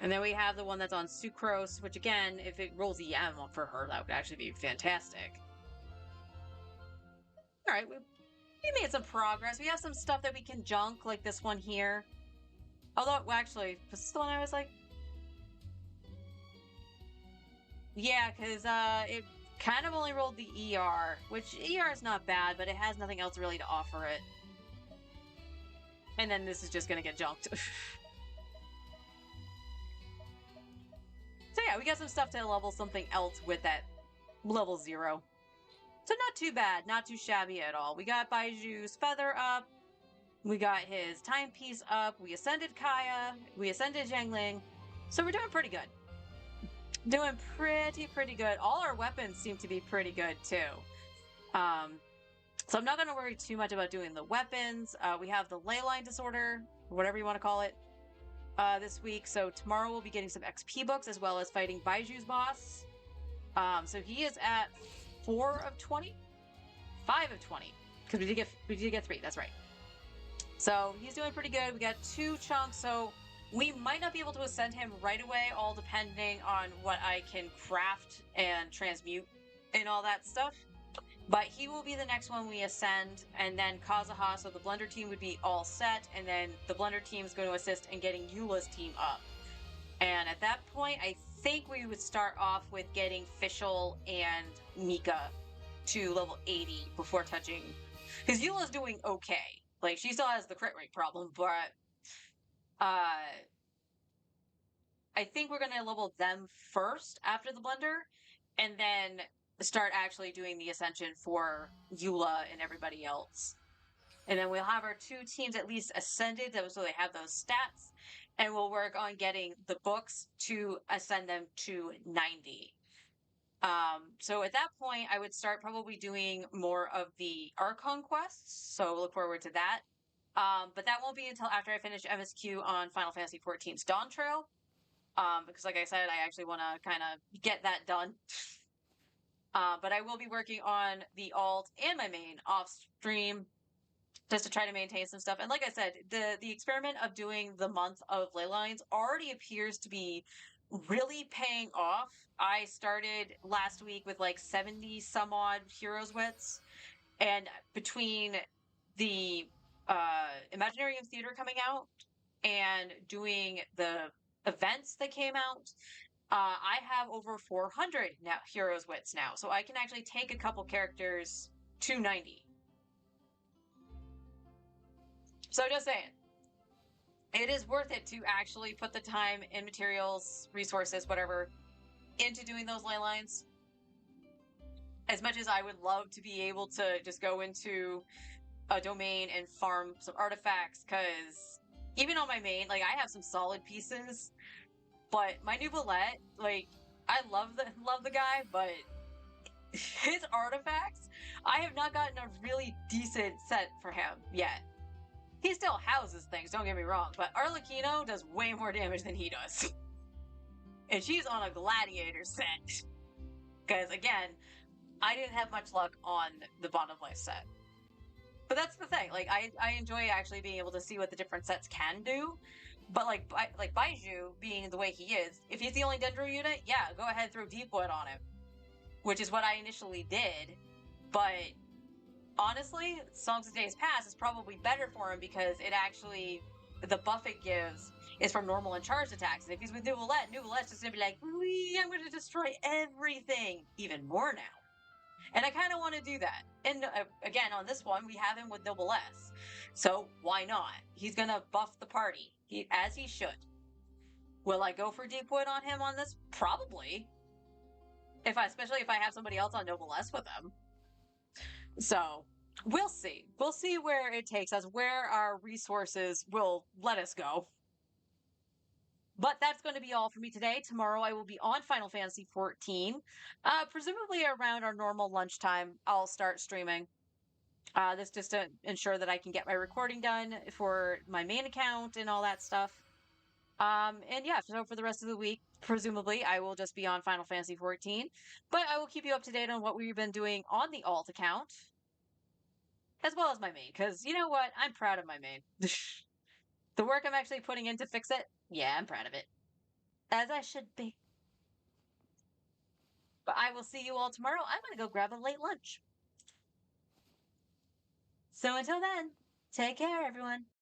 And then we have the one that's on Sucrose, which again, if it rolls EM for her, that would actually be fantastic. Alright, we made some progress. We have some stuff that we can junk, like this one here. Although, well, actually, was this the one I was like... Yeah, because it kind of only rolled the ER, which ER is not bad, but it has nothing else really to offer it. And then this is just going to get junked. So yeah, we got some stuff to level something else with that level 0. So not too bad, not too shabby at all. We got Baiju's feather up. We got his timepiece up. We ascended Kaya. We ascended Zhengling. So we're doing pretty good. Doing pretty good. All our weapons seem to be pretty good too. So I'm not going to worry too much about doing the weapons. We have the ley line disorder, whatever you want to call it, this week. So tomorrow we'll be getting some XP books as well as fighting Baiju's boss. So he is at 4 of 20, 5 of 20, because we did get 3. That's right. So he's doing pretty good. We got 2 chunks, so we might not be able to ascend him right away, all depending on what I can craft and transmute and all that stuff. But he will be the next one we ascend, and then Kazuha, so the Blender team would be all set, and then the Blender team is going to assist in getting Eula's team up. And at that point, I think we would start off with getting Fischl and Mika to level 80 before touching... Because Eula's doing okay. Like, she still has the crit rate problem, but... I think we're going to level them first after the Blender, and then start actually doing the Ascension for Eula and everybody else. And then we'll have our 2 teams at least ascended, so they have those stats, and we'll work on getting the books to ascend them to 90. So at that point, I would start probably doing more of the Archon quests, so look forward to that. But that won't be until after I finish MSQ on Final Fantasy XIV's Dawn Trail, because like I said, I actually want to kind of get that done. But I will be working on the alt and my main off stream, just to try to maintain some stuff. And like I said, the experiment of doing the month of ley lines already appears to be really paying off. I started last week with like 70 some odd heroes wits, and between the Imaginarium Theater coming out and doing the events that came out, I have over 400 now heroes wits now, so I can actually take a couple characters to 90. So just saying, it is worth it to actually put the time and materials, resources, whatever, into doing those ley lines. As much as I would love to be able to just go into a domain and farm some artifacts, because even on my main, like, I have some solid pieces, but my new Bullet, like, I love the guy, but his artifacts, I have not gotten a really decent set for him yet. He still houses things, don't get me wrong, but Arlecchino does way more damage than he does. And she's on a gladiator set. Because, again, I didn't have much luck on the bottom life set. But that's the thing, like, I enjoy actually being able to see what the different sets can do. But, like Baiju, being the way he is, if he's the only Dendro unit, yeah, go ahead and throw Deep Wood on him. Which is what I initially did. But honestly, Songs of Days Past is probably better for him because it actually the buff it gives is from normal and charged attacks. And if he's with Nouvelette's just gonna be like, I'm gonna destroy everything even more now. And I kind of want to do that. And again, on this one, we have him with Noblesse. So why not? He's gonna buff the party, as he should. Will I go for Deepwood on him on this? Probably. Especially if I have somebody else on Noblesse with him. So we'll see. We'll see where it takes us, where our resources will let us go. But that's going to be all for me today. Tomorrow I will be on Final Fantasy XIV. Presumably around our normal lunchtime, I'll start streaming. This just to ensure that I can get my recording done for my main account and all that stuff. And yeah, so for the rest of the week, presumably I will just be on Final Fantasy XIV. But I will keep you up to date on what we've been doing on the alt account, as well as my main, because you know what? I'm proud of my main. The work I'm actually putting in to fix it, yeah, I'm proud of it. As I should be. But I will see you all tomorrow. I'm going to go grab a late lunch. So until then, take care, everyone.